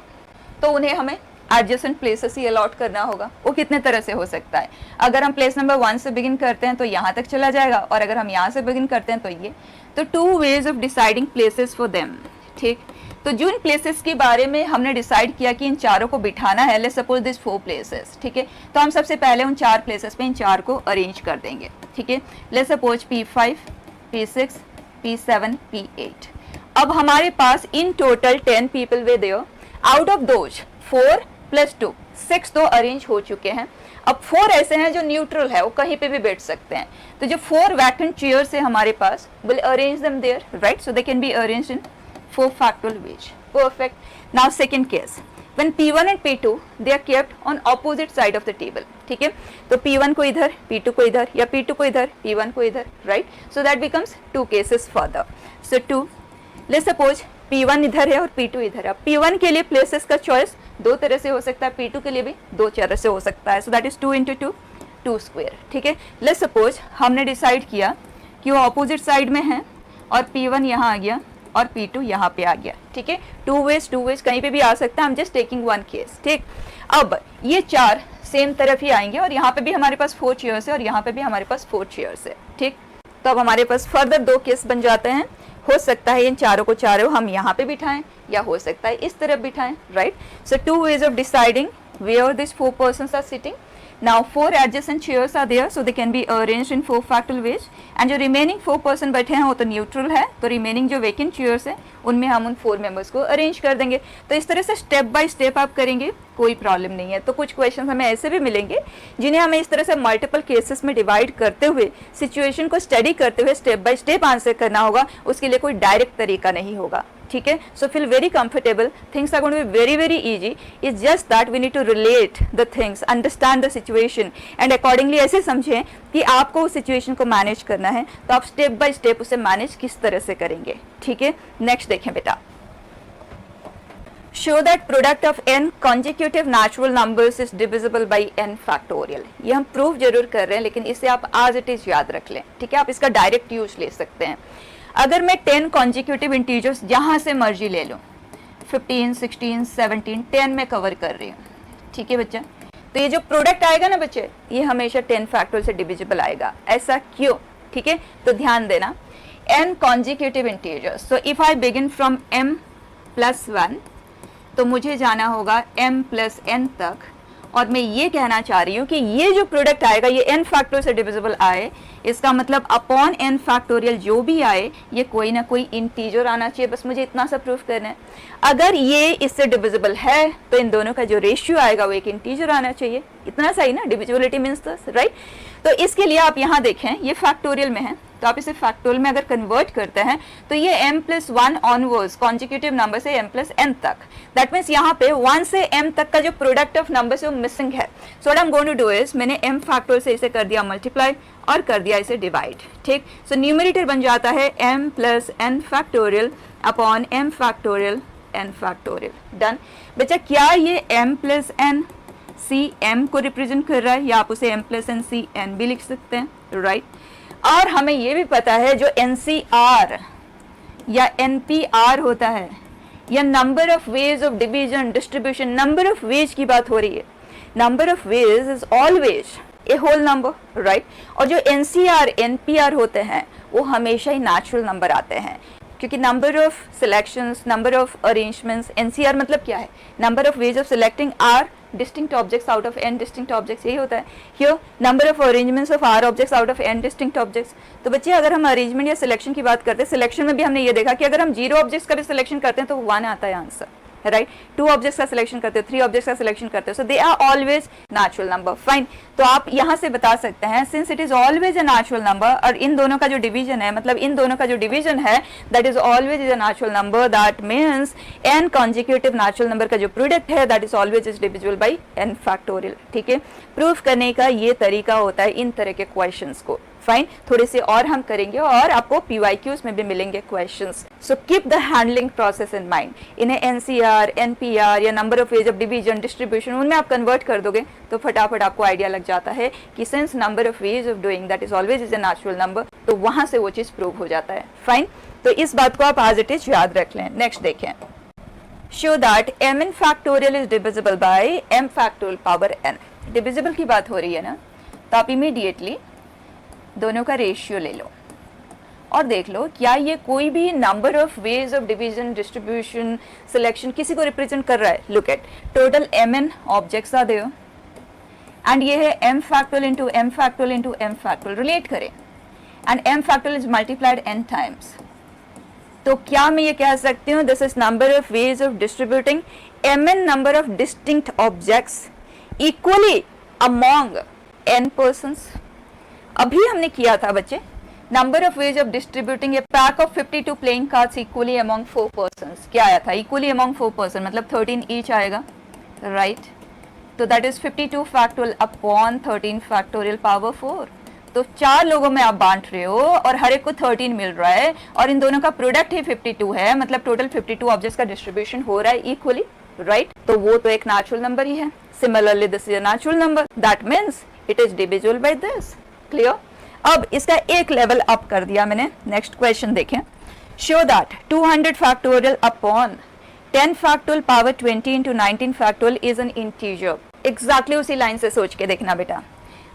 तो उन्हें हमें adjacent places ही allot करना होगा. वो कितने तरह से हो सकता है. अगर हम प्लेस नंबर 1 से बिगिन करते हैं तो यहाँ तक चला जाएगा, और अगर हम यहाँ से बिगिन करते हैं तो ये. तो 2 ways of deciding places for them. ठीक, तो जो इन प्लेसेस के बारे में हमने डिसाइड किया कि इन चारों को बिठाना है, लेट्स सपोज दिस 4 प्लेसेस. ठीक है, तो हम सबसे पहले उन 4 प्लेसेस पे इन 4 को अरेंज कर देंगे. ठीक है, let's suppose P5, P6, P7, P8. अब हमारे पास in total 10 people were there. Out of those 4 + 2 6 तो अरेंज हो चुके हैं. अब 4 ऐसे हैं जो न्यूट्रल है, वो कहीं पे भी बैठ सकते हैं. तो जो 4 वैकेंट चेयर्स है हमारे पास, will arrange them there, right. So they can be arranged in 4 factorial ways. Perfect. Now second case, when P1 and P2 they are kept on opposite side of the table. ठीक है, तो P1 को इधर, P2 को इधर, या P2 को इधर, P1 को इधर, right. So that becomes 2 cases further. So 2, let's suppose P1 इधर है और P2 इधर है. P1 के लिए प्लेसेस का चॉइस 2 तरह से हो सकता है, P2 के लिए भी 2 तरह से हो सकता है. So that is 2 × 2, 2 square. ठीक है, लेट्स सपोज हमने डिसाइड किया कि वो ऑपोजिट साइड में है और P1 यहाँ आ गया, और P2 यहाँ पे आ गया, ठीक है। टू वेज कहीं पे भी आ सकता है, I'm just taking one case, ठीक। अब ये 4 सेम तरफ ही आएंगे और यहाँ पे भी हमारे पास 4 चेयर्स है और यहाँ पे भी हमारे पास 4 चेयर्स है, ठीक। तो अब हमारे पास फर्दर 2 केस बन जाते हैं। हो सकता है इन चारों को चारों हम यहाँ पे बिठाएं या हो सकता है इस तरफ बिठाएं, right. So 2 ways of deciding where these 4 persons are sitting. Now 4 adjacent chairs are there, so they can be arranged in 4 factorial ways. And जो remaining 4 person बैठे हैं वो तो neutral है, तो remaining जो vacant chairs है उनमें हम उन 4 members को arrange कर देंगे। तो इस तरह से step by step आप करेंगे, कोई प्रॉब्लम नहीं है। तो कुछ क्वेश्चन हमें ऐसे भी मिलेंगे जिन्हें हमें इस तरह से मल्टीपल केसेस में डिवाइड करते हुए सिचुएशन को स्टडी करते हुए स्टेप बाय स्टेप आंसर करना होगा, उसके लिए कोई डायरेक्ट तरीका नहीं होगा, ठीक है। So feel very comfortable, things are going to be very very easy. It's just that we need to relate the things, understand the situation and accordingly ऐसे समझें कि आपको उस सिचुएशन को मैनेज करना है, तो आप स्टेप बाय स्टेप उसे मैनेज किस तरह से करेंगे, ठीक है। नेक्स्ट देखें बेटा, show that product of n consecutive natural numbers is divisible by n factorial। ये हम प्रूफ जरूर कर रहे हैं लेकिन इसे आप as it is याद रख लें, ठीक है। आप इसका डायरेक्ट यूज ले सकते हैं। अगर मैं 10 consecutive integers जहां से मर्जी ले लूं, 15, 16, 17, 10 में कवर कर रही हूँ, ठीक है बच्चा। तो ये जो प्रोडक्ट आएगा ना बच्चे, ये हमेशा 10 फैक्टोरियल से डिविजिबल आएगा। ऐसा क्यों, ठीक है। तो ध्यान देना, n consecutive integers, so if I begin from m plus 1, तो मुझे जाना होगा m plus n तक, और मैं ये कहना चाह रही हूँ कि ये जो प्रोडक्ट आएगा ये n फैक्टोरियल से डिविजिबल आए, इसका मतलब अपॉन n फैक्टोरियल जो भी आए ये कोई ना कोई इंटीजर आना चाहिए। बस मुझे इतना सा प्रूफ करना है। अगर ये इससे डिविजिबल है तो इन दोनों का जो रेशियो आएगा वो एक इंटीजर आना चाहिए। इतना सही ना, डिविजिबिलिटी मीन्स दिस, राइट। तो इसके लिए आप यहाँ देखें, ये फैक्टोरियल में है, तो आप इसे फैक्टोरियल में अगर कन्वर्ट करते हैं तो ये m+1 ऑनवर्ड्स कॉन्जिक्यूटिव नंबर से m+n तक, दैट मीन्स यहाँ पे 1 से m तक का जो प्रोडक्ट ऑफ नंबर से वो मिसिंग है। So what I am going to do is, मैंने m फैक्टोरियल से इसे कर दिया मल्टीप्लाई और कर दिया इसे डिवाइड, ठीक। सो न्यूमरेटर बन जाता है m+n factorial upon m factorial n factorial. Done बच्चा, क्या ये m+n cm को रिप्रेजेंट कर रहा है, या आप उसे m+n cn भी लिख सकते हैं, राइट। और हमें ये भी पता है जो NCR या NPR होता है, या number of ways of division distribution, number of ways की बात हो रही है। Number of ways is always a whole number, right. और जो NCR NPR होते हैं वो हमेशा ही नेचुरल नंबर आते हैं, क्योंकि number of selections, number of arrangements, NCR मतलब क्या है, number of ways of selecting r distinct objects out of n distinct objects, यही होता है। Here number of arrangements of r objects out of n distinct objects। तो बच्चे अगर हम अरेंजमेंट या सिलेक्शन की बात करते हैं, सिलेक्शन में भी हमने ये देखा कि अगर हम 0 ऑब्जेक्ट्स का भी सिलेक्शन करते हैं तो 1 आता है आंसर, राइट। 2 ऑब्जेक्ट्स का सिलेक्शन करते हो, 3 ऑब्जेक्ट्स का सिलेक्शन करते हो, so they are always natural number, fine. तो आप यहाँ से बता सकते हैं since it is always a natural number, और इन दोनों का जो डिवीजन है, मतलब इन दोनों का जो डिवीजन है that is always is a natural number, that means n consecutive natural number का जो प्रोडक्ट है that is always is divisible by n factorial, ठीक है। प्रूफ करने का ये तरीका होता है इन तरह के क्वेश्चंस को, फाइन। थोड़े से और हम करेंगे और आपको PYQs में भी मिलेंगे questions. So keep the handling process in mind. इन्हें NCR NPR या number of ways of division distribution उनमें आप कन्वर्ट कर दोगे तो फटाफट आपको आइडिया लग जाता है कि since number of ways of doing that is always is a natural number, तो वहां से वो चीज प्रूव हो जाता है, फाइन। तो इस बात को आप एज इट इज याद रख लें। नेक्स्ट देखें, show that mn factorial is divisible by m factorial power n। Divisible की बात हो रही है ना, तो आप इमीडिएटली दोनों का रेशियो ले लो और देख लो क्या ये कोई भी number of ways of division distribution selection किसी को रिप्रेजेंट कर रहा है। Look at total mn objects are there and ये है m factorial into m factorial into m factorial, relate करें, and m factorial is multiplied n times. तो क्या मैं ये कह सकती हूँ this is number of ways of distributing mn number of distinct objects equally among n persons. अभी हमने किया था बच्चे, number of ways of distributing A pack of 52 playing cards equally among 4 persons. क्या आया था, इक्वली अमॉन्ग 4 पर्सन, मतलब 13 each आएगा, राइट। तो that is 52 factorial upon 13 factorial power 4। तो 4 लोगों में आप बांट रहे हो और हर एक को 13 मिल रहा है, और इन दोनों का प्रोडक्ट ही 52 है, मतलब टोटल 52 ऑब्जेक्ट्स का डिस्ट्रीब्यूशन हो रहा है इक्वली, राइट। तो वो तो एक नेचुरल नंबर ही है। Similarly this is a natural number, that means it is divisible by this. Clear. अब इसका एक लेवल अप कर दिया मैंने। नेक्स्ट क्वेश्चन देखें, show that 200 factorial upon 10 factorial power 20 into 19 factorial is an integer. Exactly उसी line से सोच के देखना बेटा,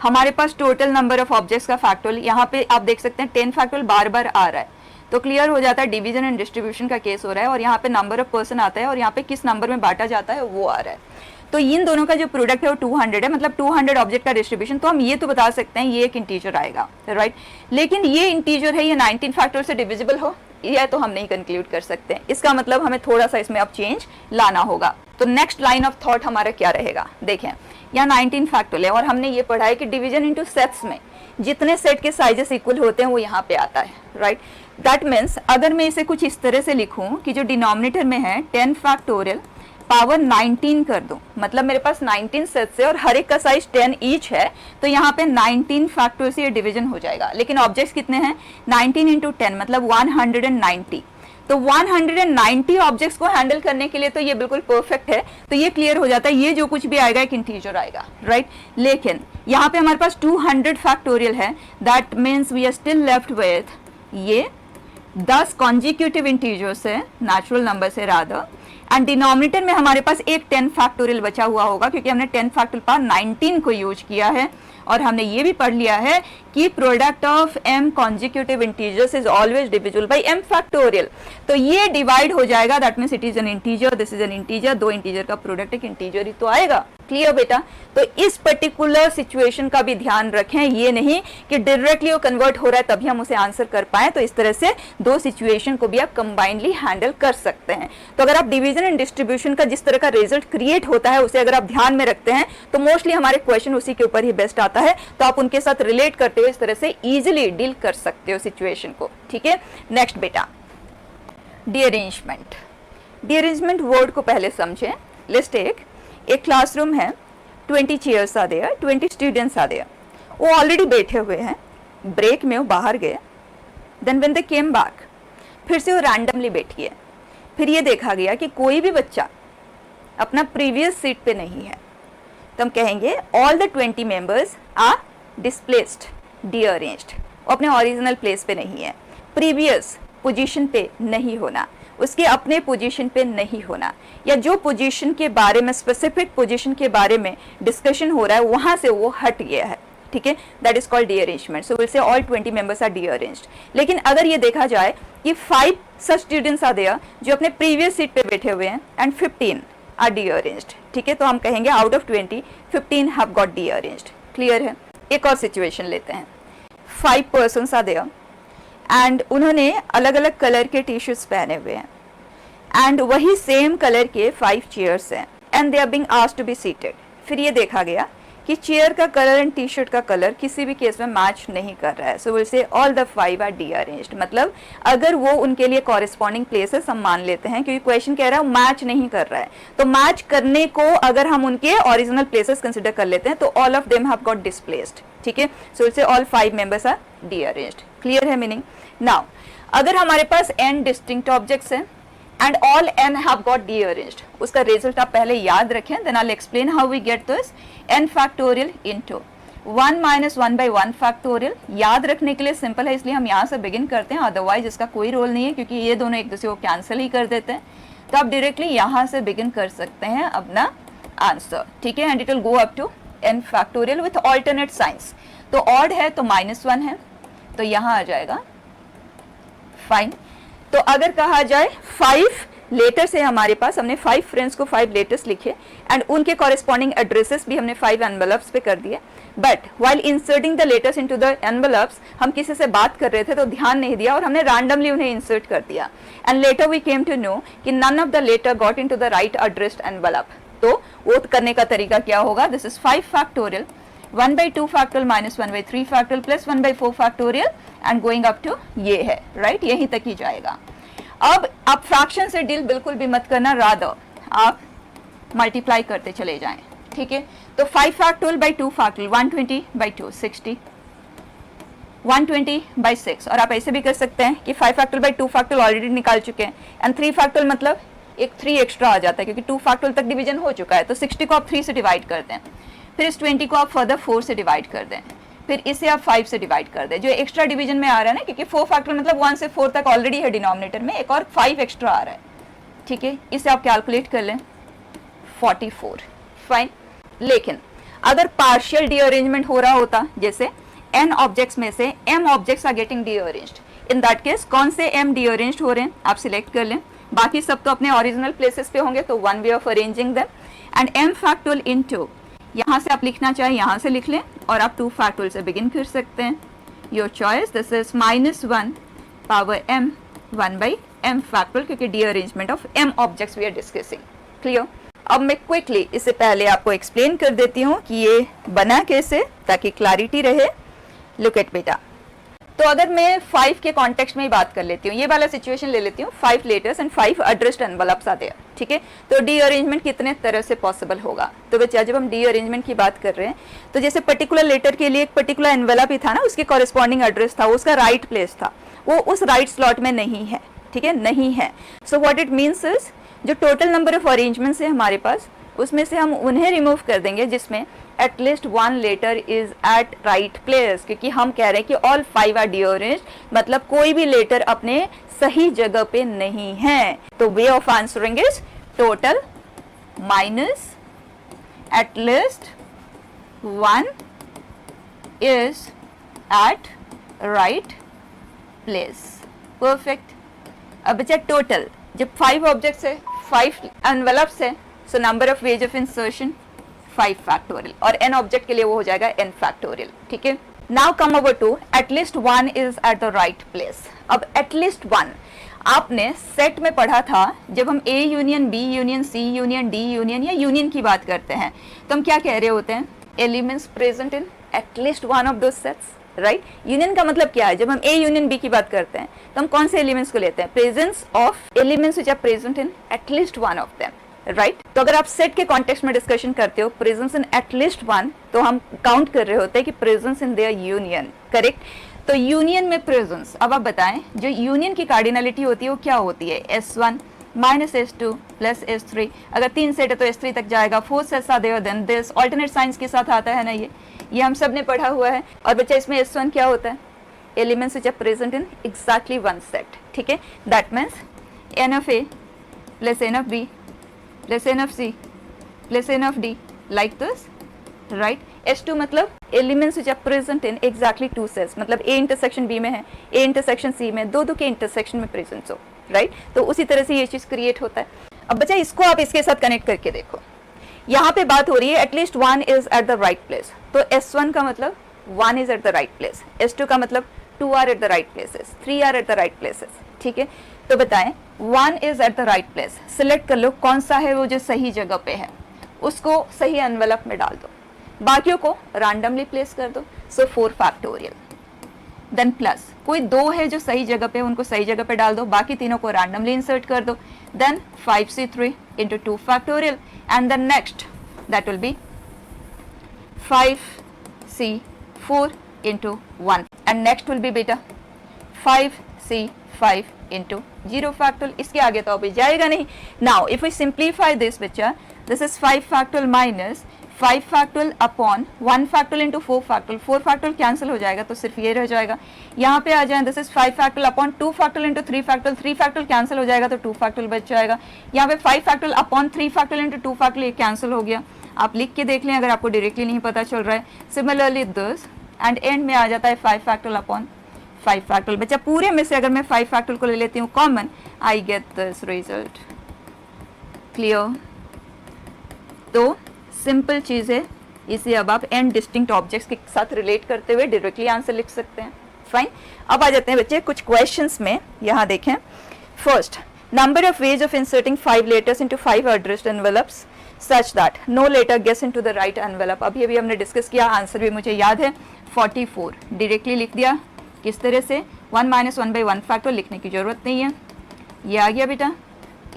हमारे पास टोटल नंबर ऑफ ऑब्जेक्ट्स का फैक्टोरियल, यहाँ पे आप देख सकते हैं 10 फैक्टोरियल बार बार आ रहा है, तो क्लियर हो जाता है डिवीजन एंड डिस्ट्रीब्यूशन का केस हो रहा है, और यहाँ पे नंबर ऑफ पर्सन आता है और यहाँ पे किस नंबर में बांटा जाता है वो आ रहा है। तो इन दोनों का जो प्रोडक्ट है वो 200 है, मतलब 200 ऑब्जेक्ट का डिस्ट्रीब्यूशन, तो हम ये तो बता सकते हैं ये एक इंटीजर आएगा, राइट। लेकिन ये इंटीजर है, ये 19 फैक्टर से डिविजिबल हो, यह तो हम नहीं कंक्लूड कर सकते। इसका मतलब हमें थोड़ा सा इसमें अब चेंज लाना होगा। तो नेक्स्ट लाइन ऑफ थॉट हमारा क्या रहेगा, देखें यहाँ 19 फैक्टोरियल है और हमने ये पढ़ा है कि डिवीजन इनटू सेट्स में जितने सेट के साइजेस इक्वल होते हैं वो यहाँ पे आता है, राइट। दैट मीन्स अगर मैं इसे कुछ इस तरह से लिखूं कि जो डिनोमिनेटर में है 10 फैक्टोरियल पावर 19 कर दूं, मतलब मेरे पास 19 सेट्स है और हर एक का साइज 10 ईच है, तो यहाँ पे 19 फैक्टोरियल से ये डिवीजन हो जाएगा। लेकिन ऑब्जेक्ट्स कितने हैं, 19 इंटू 10 मतलब 190, तो 190 ऑब्जेक्ट्स को हैंडल करने के लिए तो ये बिल्कुल परफेक्ट है। तो ये क्लियर हो जाता है ये जो कुछ भी आएगा एक इंटीजर आएगा, राइट। लेकिन यहाँ पे हमारे पास 200 फैक्टोरियल है, that means we are still left with ये 10 कॉन्जिक्यूटिव इंटीजर्स है, नेचुरल नंबर से रादर, एंड डिनोमिनेटर में हमारे पास एक 10 फैक्टोरियल बचा हुआ होगा क्योंकि हमने 10 फैक्टोरियल पावर 19 को यूज किया है। और हमने ये भी पढ़ लिया है कि product of m consecutive integers is always divisible by m factorial, तो ये डिवाइड हो जाएगा, that means it is an integer, this is an integer, दो इंटीजर का प्रोडक्ट एक इंटीजर ही तो आएगा। क्लियर बेटा। तो इस पर्टिकुलर सिचुएशन का भी ध्यान रखें, ये नहीं कि डायरेक्टली वो कन्वर्ट हो रहा है तभी हम उसे आंसर कर पाए, तो इस तरह से दो सिचुएशन को भी आप कंबाइनली हैंडल कर सकते हैं। तो अगर आप डिवीजन एंड डिस्ट्रीब्यूशन का जिस तरह का रिजल्ट क्रिएट होता है उसे अगर आप ध्यान में रखते हैं तो मोस्टली हमारे क्वेश्चन उसी के ऊपर ही बेस्ट आता है, तो आप उनके साथ रिलेट करते हुए इस तरह से इजिली डील कर सकते हो सिचुएशन को। ठीक है, नेक्स्ट बेटा डीअरेंजमेंट। डीअरेंजमेंट वर्ड को पहले समझें। लेट्स टेक एक क्लासरूम है, 20 chairs are there, 20 students are there. वो ऑलरेडी बैठे हुए हैं, ब्रेक में वो बाहर गए, then when they came back फिर से वो रैंडमली बैठी है। फिर ये देखा गया कि कोई भी बच्चा अपना प्रीवियस सीट पे नहीं है, तो हम कहेंगे all the 20 members are displaced, deranged. वो अपने ओरिजिनल प्लेस पे नहीं है, प्रीवियस पोजीशन पे नहीं होना, उसके अपने पोजीशन पे नहीं होना, या जो पोजीशन के बारे में, स्पेसिफिक पोजीशन के बारे में डिस्कशन हो रहा है वहां से वो हट गया है। ठीक है, that is called derangement. So will say all 20 members are deranged. लेकिन अगर ये देखा जाए कि 5 सच स्टूडेंट्स आर देयर जो अपने प्रीवियस सीट पे बैठे हुए हैं एंड 15 आर डीअरेंज्ड, ठीक है, तो हम कहेंगे out of 20 15 have got deranged. Clear है। एक और सिचुएशन लेते हैं, 5 पर्सन्स आर देयर एंड उन्होंने अलग अलग कलर के टी शर्ट्स पहने हुए हैं एंड वही सेम कलर के 5 चेयर्स हैं and they are being asked to be seated. फिर ये देखा गया कि चेयर का कलर एंड टी शर्ट का कलर किसी भी केस में मैच नहीं कर रहा है। So will say all the 5 are deranged, मतलब अगर वो उनके लिए कॉरेस्पॉन्डिंग प्लेसेस हम मान लेते हैं, क्योंकि क्वेश्चन कह रहा है मैच नहीं कर रहा है, तो मैच करने को अगर हम उनके ओरिजिनल प्लेसेस कंसिडर कर लेते हैं तो all of them have got displaced. ठीक है, so will say all 5 members are deranged. Clear है मीनिंग। नाउ अगर हमारे पास n डिस्टिंक्ट ऑब्जेक्ट्स हैं and all n have got dearranged, उसका रिजल्ट आप पहले याद रखें, then I'll explain how we get this n factorial into 1 minus 1 by 1 factorial। याद रखने के लिए सिंपल है, इसलिए हम यहाँ से बिगिन करते हैं, अदरवाइज इसका कोई रोल नहीं है क्योंकि ये दोनों एक दूसरे को कैंसिल ही कर देते हैं। तो आप डायरेक्टली यहाँ से बिगिन कर सकते हैं अपना आंसर। ठीक है, and it will go up to n factorial with alternate signs। तो ऑड है तो -1 है, तो यहाँ आ जाएगा फाइन। तो अगर कहा जाए 5 लेटर्स है हमारे पास, हमने 5 फ्रेंड्स को 5 लेटर्स लिखे एंड उनके कॉरेस्पॉन्डिंग एड्रेसेस भी हमने 5 एनवेलप्स पे कर दिए, but while inserting the letters into the envelopes हम किसी से बात कर रहे थे तो ध्यान नहीं दिया और हमने रैंडमली उन्हें इंसर्ट कर दिया and letter we came to know कि none of the letter got into the right addressed envelope. तो वो करने का तरीका क्या होगा, this is 5 factorial 1 by 2 factorial minus 1 by 3 factorial plus 1 by 4 factorial and going up to ये है, राइट, यहीं तक ही जाएगा। अब आप फ्रैक्शन से डील बिल्कुल भी मत करना, रादर आप मल्टीप्लाई करते चले जाएं। ठीक है, तो 5 factorial by 2 factorial 120 by 2 60, 120 by 6, और आप ऐसे भी कर सकते हैं कि 5 factorial by 2 factorial ऑलरेडी निकाल चुके हैं एंड 3 factorial मतलब एक 3 एक्स्ट्रा आ जाता है क्योंकि 2 factorial तक डिवीजन हो चुका है, तो 60 को आप 3 से डिवाइड कर दें, फिर इस 20 को आप फर्दर 4 से डिवाइड कर दें, फिर इसे आप 5 से डिवाइड कर दें, जो एक्स्ट्रा डिवीजन में आ रहा है ना, क्योंकि 4 फैक्टोरियल मतलब 1 से 4 तक ऑलरेडी है डिनोमिनेटर में, एक और 5 एक्स्ट्रा आ रहा है, ठीक है। इसे आप कैलकुलेट कर लें 44, फाइन। लेकिन अगर पार्शियल रीअरेंजमेंट हो रहा होता, जैसे n ऑब्जेक्ट्स में से m objects are getting rearranged, in that case कौन से m रीअरेंज्ड हो रहे हैं आप सिलेक्ट कर लें, बाकी सब तो अपने ओरिजिनल प्लेसेस पे होंगे, तो one way of arranging them, and m factorial into, यहाँ से आप लिखना चाहें यहाँ से लिख लें, और आप 2 फैक्टोरियल से बिगिन कर सकते हैं, your choice. This is -1 power m 1 by m factorial, क्योंकि rearrangement of m objects we are discussing, clear. अब मैं क्विकली इससे पहले आपको एक्सप्लेन कर देती हूँ कि ये बना कैसे, ताकि क्लैरिटी रहे। लुक एट बेटा, तो अगर मैं 5 के कॉन्टेक्स्ट में ही बात कर लेती हूँ, ये वाला सिचुएशन ले लेती हूँ, 5 लेटर्स एंड 5 एड्रेस्ड एनवेलप्स आते हैं, ठीक है। तो डी अरेंजमेंट कितने तरह से पॉसिबल होगा, तो बच्चा जब हम डी अरेंजमेंट की बात कर रहे हैं, तो जैसे पर्टिकुलर लेटर के लिए एक पर्टिकुलर एनवेलप ही था ना, उसके कॉरेस्पॉन्डिंग एड्रेस था, उसका राइट प्लेस था, वो उस राइट स्लॉट में नहीं है, ठीक है, नहीं है। So what it means is, जो टोटल नंबर ऑफ अरेंजमेंट्स है हमारे पास, उसमें से हम उन्हें रिमूव कर देंगे जिसमें at least 1 letter is at right place, क्योंकि हम कह रहे हैं कि ऑल 5 आर रीअरेंज्ड, मतलब कोई भी लेटर अपने सही जगह पे नहीं है। तो way of answering is total minus at least 1 is at right place, perfect. अब बचा टोटल, जब 5 ऑब्जेक्ट्स है, 5 एनवेलप्स है, so number of ways of insertion 5 factorial, और n ऑब्जेक्ट के लिए वो हो जाएगा n फैक्टोरियल, ठीक है। Now come over to at least 1 is at the right place. अब एटलीस्ट 1 आपने सेट में पढ़ा था, जब हम A union B union C union D union या यूनियन की बात करते हैं, तो हम क्या कह रहे होते हैं, elements present in at least 1 of those sets, right. Union का मतलब क्या है, जब हम A यूनियन B की बात करते हैं तो हम कौन से एलिमेंट्स को लेते हैं, presence of elements which are present in at least 1 of them, right. तो अगर आप सेट के कॉन्टेक्स्ट में डिस्कशन करते हो प्रेजेंस इन एटलीस्ट 1, तो हम काउंट कर रहे होते हैं कि presence in their union, correct. तो यूनियन में प्रेजेंस, अब आप बताएं जो यूनियन की कार्डिनलिटी होती है वो क्या होती है, S1 minus S2 plus S3, अगर 3 सेट है तो S3 तक जाएगा, 4 sets are there then this, alternate signs के साथ आता है ना, ये हम सब ने पढ़ा हुआ है। और बच्चा इसमें S1 क्या होता है, elements which are present in exactly 1 set, ठीक है। That means n of A plus n of B plus n of C plus n of D, like this, right। S2 मतलब elements which are present in exactly 2 sets, मतलब A intersection B में है, A intersection C में, दो के intersection में present हो, right. तो उसी तरह से ये चीज क्रिएट होता है। अब बच्चा इसको आप इसके साथ कनेक्ट करके देखो, यहाँ पे बात हो रही है at least 1 is at the right place, तो S1 का मतलब 1 is at the right place, S2 का मतलब 2 are at the right places, 3 are at the right places, ठीक है। तो बताएं 1 is at the right place, select कर लो कौन सा है वो जो सही जगह पे है, उसको सही एनवेलप में डाल दो, बाकियों को रैंडमली प्लेस कर दो, सो 4 फैक्टोरियल। देन प्लस कोई 2 है जो सही जगह पे, उनको सही जगह पे डाल दो, बाकी तीनों को रैंडमली इंसर्ट कर दो, then 5C3 into 2 factorial, and the next that will be 5C4 into 1, and next will be beta 5C5 into 0 factorial. इसके आगे तो अभी जाएगा नहीं. Now if we simplify this बच्चा, this is 5 factorial minus 5 factorial upon 1 factorial into 4 factorial. 4 factorial cancel हो जाएगा तो सिर्फ ये रह जाएगा. यहाँ पे आ जाए, this is 5 factorial upon 2 factorial into 3 factorial. 3 factorial cancel हो जाएगा तो 2 factorial बच जाएगा. यहाँ पे 5 factorial upon 3 factorial into 2 factorial ये कैंसिल हो गया. आप लिख के देख लें अगर आपको डायरेक्टली नहीं पता चल रहा है. सिमिलरली दिस एंड एंड में आ जाता है 5 factorial upon 5 factorial. बच्चा पूरे में से अगर मैं 5 factorial को ले लेती हूँ common, I get this result. Clear? तो सिंपल चीज़ है, इसे अब आप एन डिस्टिंक्ट ऑब्जेक्ट्स के साथ रिलेट करते हुए डायरेक्टली आंसर लिख सकते हैं. फाइन. अब आ जाते हैं बच्चे कुछ क्वेश्चंस में. यहाँ देखें. First, number of ways of inserting 5 letters into 5 addressed envelopes such that no letter gets into the right envelope. अभी अभी हमने डिस्कस किया, आंसर भी मुझे याद है 44. डायरेक्टली लिख दिया. किस तरह से? 1 - 1 / 1 फैक्टर लिखने की जरूरत नहीं है. ये आ गया बेटा.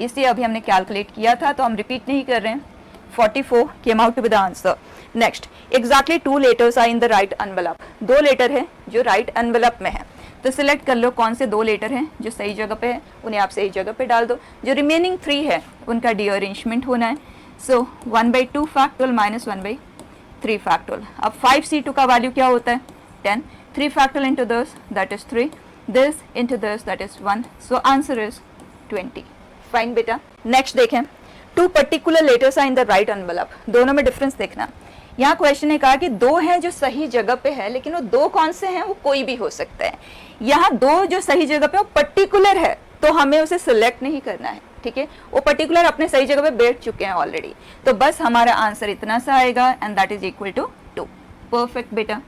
इसे अभी हमने कैलकुलेट किया था तो हम रिपीट नहीं कर रहे हैं. 44 came out to be the answer. Next, exactly 2 letters are in the right envelope. 2 letter है जो राइट एनवेलप में है, तो सिलेक्ट कर लो कौन से 2 लेटर हैं जो सही जगह पे है, उन्हें आप सही जगह पे डाल दो. जो रिमेनिंग 3 है उनका रीअरेंजमेंट होना है. सो 1/2 फैक्टोरियल माइनस 1/3 फैक्टोरियल. अब 5C2 का वैल्यू क्या होता है? 10. 3 factorial into this, that is 3. This into this, that is 1. So answer is 20. Fine बेटा. Next देखें, 2 particular letters are in the right envelope. दोनों में difference देखना. यहाँ क्वेश्चन ने कहा कि 2 हैं जो सही जगह पे है, लेकिन वो 2 कौन से हैं, वो कोई भी हो सकता है. यहाँ 2 जो सही जगह पे वो पर्टिकुलर है, तो हमें उसे सिलेक्ट नहीं करना है. ठीक है, वो पर्टिकुलर अपने सही जगह पे बैठ चुके हैं ऑलरेडी. तो बस हमारा आंसर इतना सा आएगा and that is equal to 2. Perfect बेटा.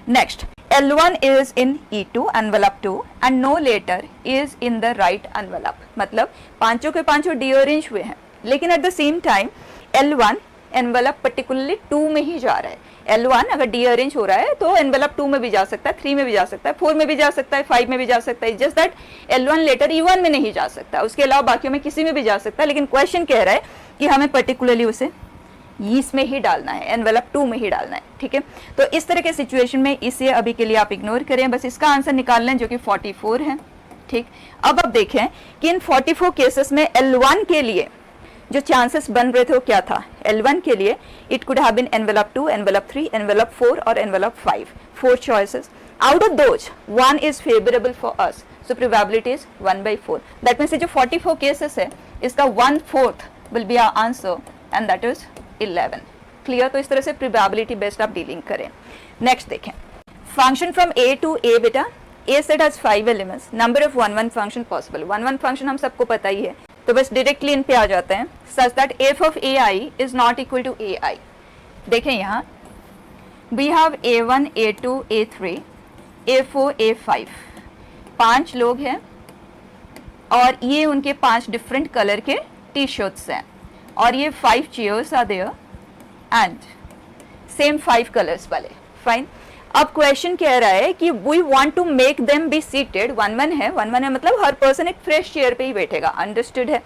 Next, L1 is in E2 envelope 2 and no letter is in the right envelope. मतलब पांचों के पांचों डीअरेंज हुए हैं, लेकिन at the same time L1 envelope particularly 2 में ही जा रहा है. L1 अगर डीअरेंज हो रहा है तो एनवेलप 2 में भी जा सकता है, 3 में भी जा सकता है, 4 में भी जा सकता है, 5 में भी जा सकता है. Just that L1 letter E1 में नहीं जा सकता, उसके अलावा बाकियों में किसी में भी जा सकता है. लेकिन क्वेश्चन कह रहा है कि हमें पर्टिकुलरली उसे इसमें ही डालना है, एनवेलप 2 में ही डालना है. ठीक है, तो इस तरह के सिचुएशन में इसे अभी के लिए आप इग्नोर करें, बस इसका आंसर निकाल लें जो कि 44 है. ठीक, अब देखें कि इन 44 केसेस में L1 के लिए जो चांसेस बन रहे थे वो क्या था. L1 के लिए it could have been envelope 2, envelope 3, envelope 4 और envelope 5. 4 choices. Out of those 1 is favourable for us, so probability is 1/4. That means जो 44 केसेस है इसका 1/4 will be our answer and that is 11. Clear. तो इस तरह से प्रोबेबिलिटी बेस्ड आप dealing करें. नेक्स्ट देखें, function from A to A बेटा. A set has 5 elements. Number of 1-1 function possible. 1-1 function हम सबको पता ही है, तो बस डायरेक्टली इन पे आ जाते हैं. Such that f of ai is not equal to ai. देखें यहाँ we have A1, A2, A3, A4, A5. 5 लोग हैं और ये उनके 5 डिफरेंट कलर के टी शर्ट्स हैं और ये 5 chairs are there and same 5 colours वाले. फाइन. अब क्वेश्चन कह रहा है कि we want to make them be seated. 1-1 है, 1-1 है मतलब हर पर्सन एक फ्रेश चेयर पे ही बैठेगा. अंडरस्टूड है.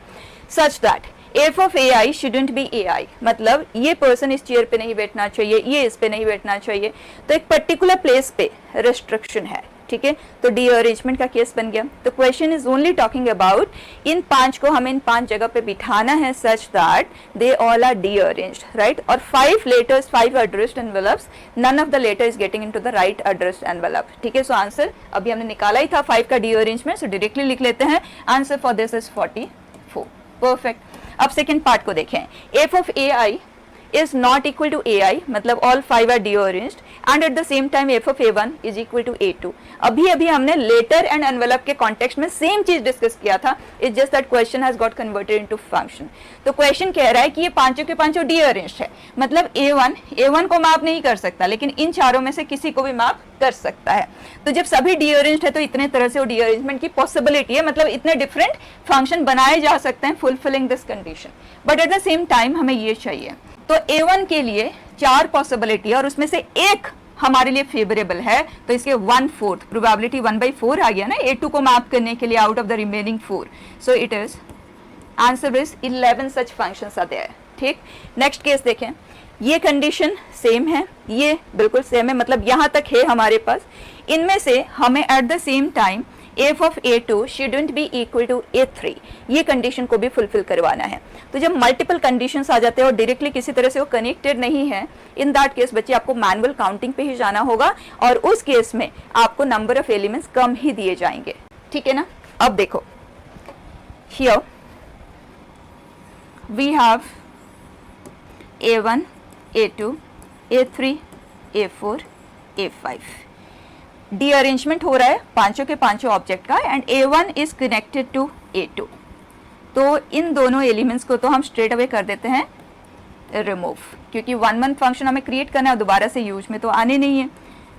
Such that f of ai shouldn't be ai. मतलब ये पर्सन इस चेयर पे नहीं बैठना चाहिए, ये इस पे नहीं बैठना चाहिए. तो एक पर्टिकुलर प्लेस पे रेस्ट्रिक्शन है. ठीक है, तो डीअरेंजमेंट का केस बन गया. तो question is only talking about in 5 को हमें इन 5 जगह पे बिठाना है such that they all are deranged. Right. और 5 letters, 5 addressed envelopes, none of the letter is getting into the right addressed envelope. ठीक है, सो आंसर अभी हमने निकाला ही था 5 का डीअरेंजमेंट, सो डायरेक्टली लिख लेते हैं. Answer for this is 44. Perfect. अब सेकेंड पार्ट को देखें. f of ai is not equal to ai, मतलब all 5 are dearranged and at the same time f of a1 is equal to a2. अभी हमने letter and envelope के context में same चीज discuss किया था. It's just that question has got converted into function. तो question कह रहा है कि ये पांचों के पांचों डीअरेंज्ड है, मतलब a1 को मैप नहीं कर सकता, लेकिन इन चारों में से किसी को भी मैप कर सकता है. तो जब सभी डीअरेंज्ड है तो इतने तरह से वो डीअरेंजमेंट की पॉसिबिलिटी है, मतलब इतने डिफरेंट फंक्शन बनाए जा सकते हैं fulfilling this condition. But at the same time हमें ये चाहिए. तो A1 के लिए 4 पॉसिबिलिटी और उसमें से एक हमारे लिए फेवरेबल है, तो इसके 1/4 प्रोबेबिलिटी 1/4 आ गया ना A2 को मैप करने के लिए out of the remaining 4. So it is answer is 11 such functions are there. ठीक. नेक्स्ट केस देखें. ये कंडीशन सेम है, ये बिल्कुल सेम है, मतलब यहाँ तक है हमारे पास. इनमें से हमें at the same time f of a2 shouldn't be equal to a3, ये कंडीशन को भी फुलफिल करवाना है. तो जब मल्टीपल कंडीशंस आ जाते हैं और डायरेक्टली किसी तरह से वो कनेक्टेड नहीं है, इन दैट केस बच्चे आपको मैनुअल काउंटिंग पे ही जाना होगा और उस केस में आपको नंबर ऑफ एलिमेंट्स कम ही दिए जाएंगे. ठीक है ना. अब देखो, here we have a1, a2, a3, a4, a5. डीअरेंजमेंट हो रहा है पांचों के पांचों ऑब्जेक्ट का and a1 is connected to a2. तो इन दोनों एलिमेंट्स को तो हम स्ट्रेट अवे कर देते हैं रिमूव, क्योंकि 1-1 फंक्शन हमें क्रिएट करना है, दोबारा से यूज में तो आने नहीं है.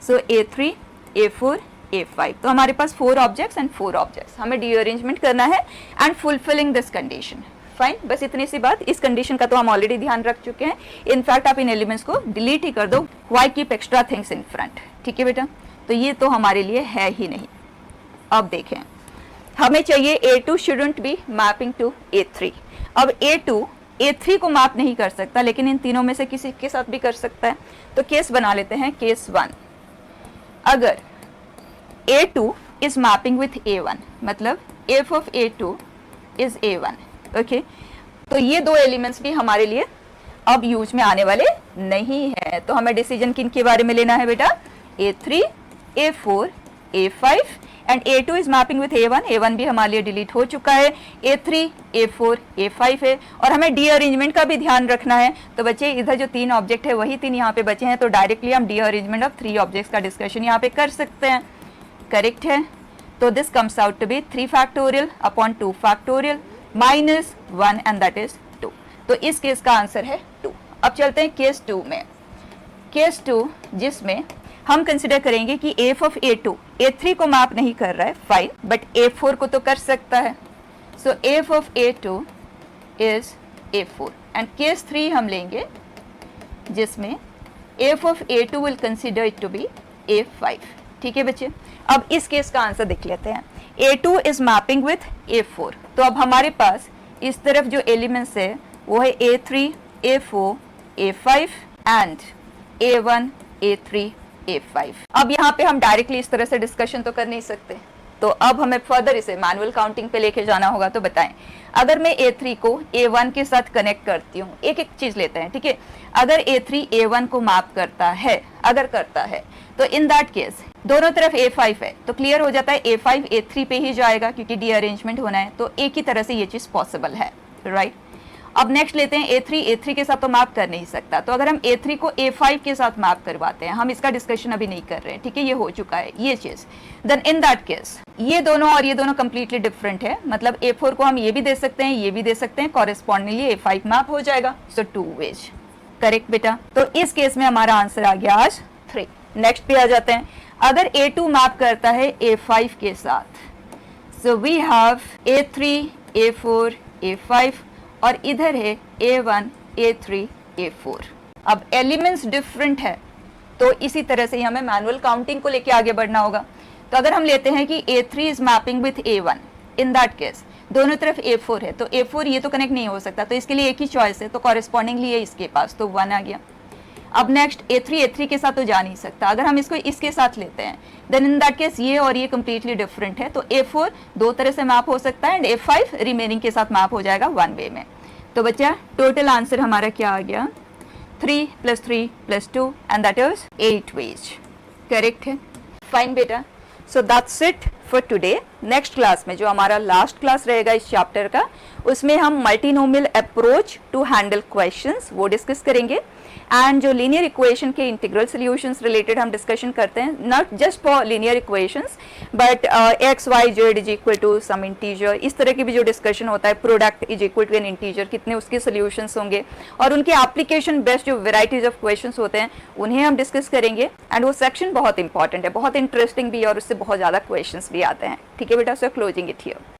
सो a3, a4, a5, तो हमारे पास 4 ऑब्जेक्ट्स एंड 4 ऑब्जेक्ट्स. हमें डीअरेंजमेंट करना है and fulfilling this condition. Fine. बस इतनी सी बात. इस कंडीशन का तो हम ऑलरेडी ध्यान रख चुके हैं. इनफैक्ट आप इन एलिमेंट्स को डिलीट ही कर दो. Why keep extra things in front. ठीक है बेटा. तो ये तो हमारे लिए है ही नहीं. अब देखें, हमें चाहिए a2 shouldn't be mapping to a3. अब a2 a3 को मैप नहीं कर सकता, लेकिन इन तीनों में से किसी के साथ भी कर सकता है. तो केस बना लेते हैं. केस 1, अगर a2 is mapping with a1, मतलब f of a2 is a1. Okay. तो ये दो एलिमेंट्स भी हमारे लिए अब यूज में आने वाले नहीं है. तो हमें डिसीजन किन के बारे में लेना है बेटा. A3, A4, A5 and A2 is mapping with A1, A1 भी हमारे लिए डिलीट हो चुका है, A3, A4, A5 है और हमें डी अरेंजमेंट का भी ध्यान रखना है। तो बच्चे इधर जो 3 ऑब्जेक्ट है वही 3 यहाँ पे बचे हैं, तो डायरेक्टली हम डी अरेंजमेंट ऑफ 3 ऑब्जेक्ट्स का डिस्कशन यहाँ पे कर सकते हैं। करेक्ट है, तो this comes out to be 3 factorial upon 2 factorial minus 1 and that is 2। तो इस केस का आंसर है 2। अब चलते हैं केस 2 में। केस 2 जिसमें हम कंसिडर करेंगे कि एफ ऑफ A2 A3 को मैप नहीं कर रहा है, फाइन, बट A4 को तो कर सकता है। So F of A2 is A4 and case 3 हम लेंगे जिसमें एफ of A2 will consider it to be A5। ठीक है बच्चे, अब इस केस का आंसर देख लेते हैं। A2 is mapping with A4, तो अब हमारे पास इस तरफ जो एलिमेंट्स है वो है A3, A4, A5 and A1, A3, A5। अब यहाँ पे हम डायरेक्टली इस तरह से डिस्कशन तो कर नहीं सकते, तो अब हमें फर्दर इसे मैनुअल काउंटिंग पे लेके जाना होगा। तो बताएं, अगर मैं A3 को A1 के साथ कनेक्ट करती हूँ, एक एक चीज लेते हैं, ठीक है। अगर A3 A1 को मैप करता है, अगर करता है, तो इन दैट केस दोनों तरफ A5 है, तो क्लियर हो जाता है A5 A3 पे ही जाएगा क्योंकि डी अरेंजमेंट होना है, तो एक ही तरह से ये चीज पॉसिबल है, राइट। अब नेक्स्ट लेते हैं A3 के साथ तो मैप कर नहीं सकता, तो अगर हम A3 को A5 के साथ मैप करवाते हैं, हम इसका डिस्कशन अभी नहीं कर रहे हैं, ठीक है, ये हो चुका है ये चीज। देन इन दैट केस ये दोनों और ये दोनों कंप्लीटली डिफरेंट है, मतलब A4 को हम ये भी दे सकते हैं, ये भी दे सकते हैं, कॉरेस्पॉन्डिंगली A5 मैप हो जाएगा। सो 2 वेज। करेक्ट बेटा, तो इस केस में हमारा आंसर आ गया आज 3। नेक्स्ट पे आ जाते हैं। अगर A2 मैप करता है A5 के साथ, so we have A3, A4, A5 और इधर है A1, A3, A4। अब एलिमेंट्स डिफरेंट है, तो इसी तरह से ही हमें मैनुअल काउंटिंग को लेके आगे बढ़ना होगा। तो अगर हम लेते हैं कि A3 is mapping with A1, in that case दोनों तरफ A4 है, तो A4 ये तो कनेक्ट नहीं हो सकता, तो इसके लिए एक ही चॉइस है, तो कॉरेस्पॉन्डिंगली है इसके पास, तो 1 आ गया। अब नेक्स्ट A3 के साथ तो जा नहीं सकता, अगर हम इसको इसके साथ लेते हैं, देन इन दैट केस ये और ये कंप्लीटली डिफरेंट है, तो A4 दो तरह से मैप हो सकता है एंड A5 रिमेनिंग के साथ मैप हो जाएगा 1 वे में। तो बच्चा टोटल आंसर हमारा क्या आ गया, 3 + 3 + 2 and that is 8 ways. Correct है, फाइन बेटा। So that's it for today. Next class में जो हमारा लास्ट क्लास रहेगा इस चैप्टर का, उसमें हम multinomial approach to handle questions वो डिस्कस करेंगे एंड जो लीनियर इक्वेशन के इंटीग्रल सॉल्यूशंस रिलेटेड हम डिस्कशन करते हैं, not just for linear equations but x y z is equal to some integer, इस तरह की भी जो डिस्कशन होता है, product is equal to an integer, कितने उसके सॉल्यूशंस होंगे और उनके एप्लीकेशन बेस्ड जो वेराइटीज ऑफ क्वेश्चंस होते हैं उन्हें हम डिस्कस करेंगे। एंड वो सेक्शन बहुत इंपॉर्टेंट है, बहुत इंटरेस्टिंग भी है और उससे बहुत ज़्यादा क्वेश्चंस भी आते हैं। ठीक है बेटा, सो क्लोजिंग इट हियर।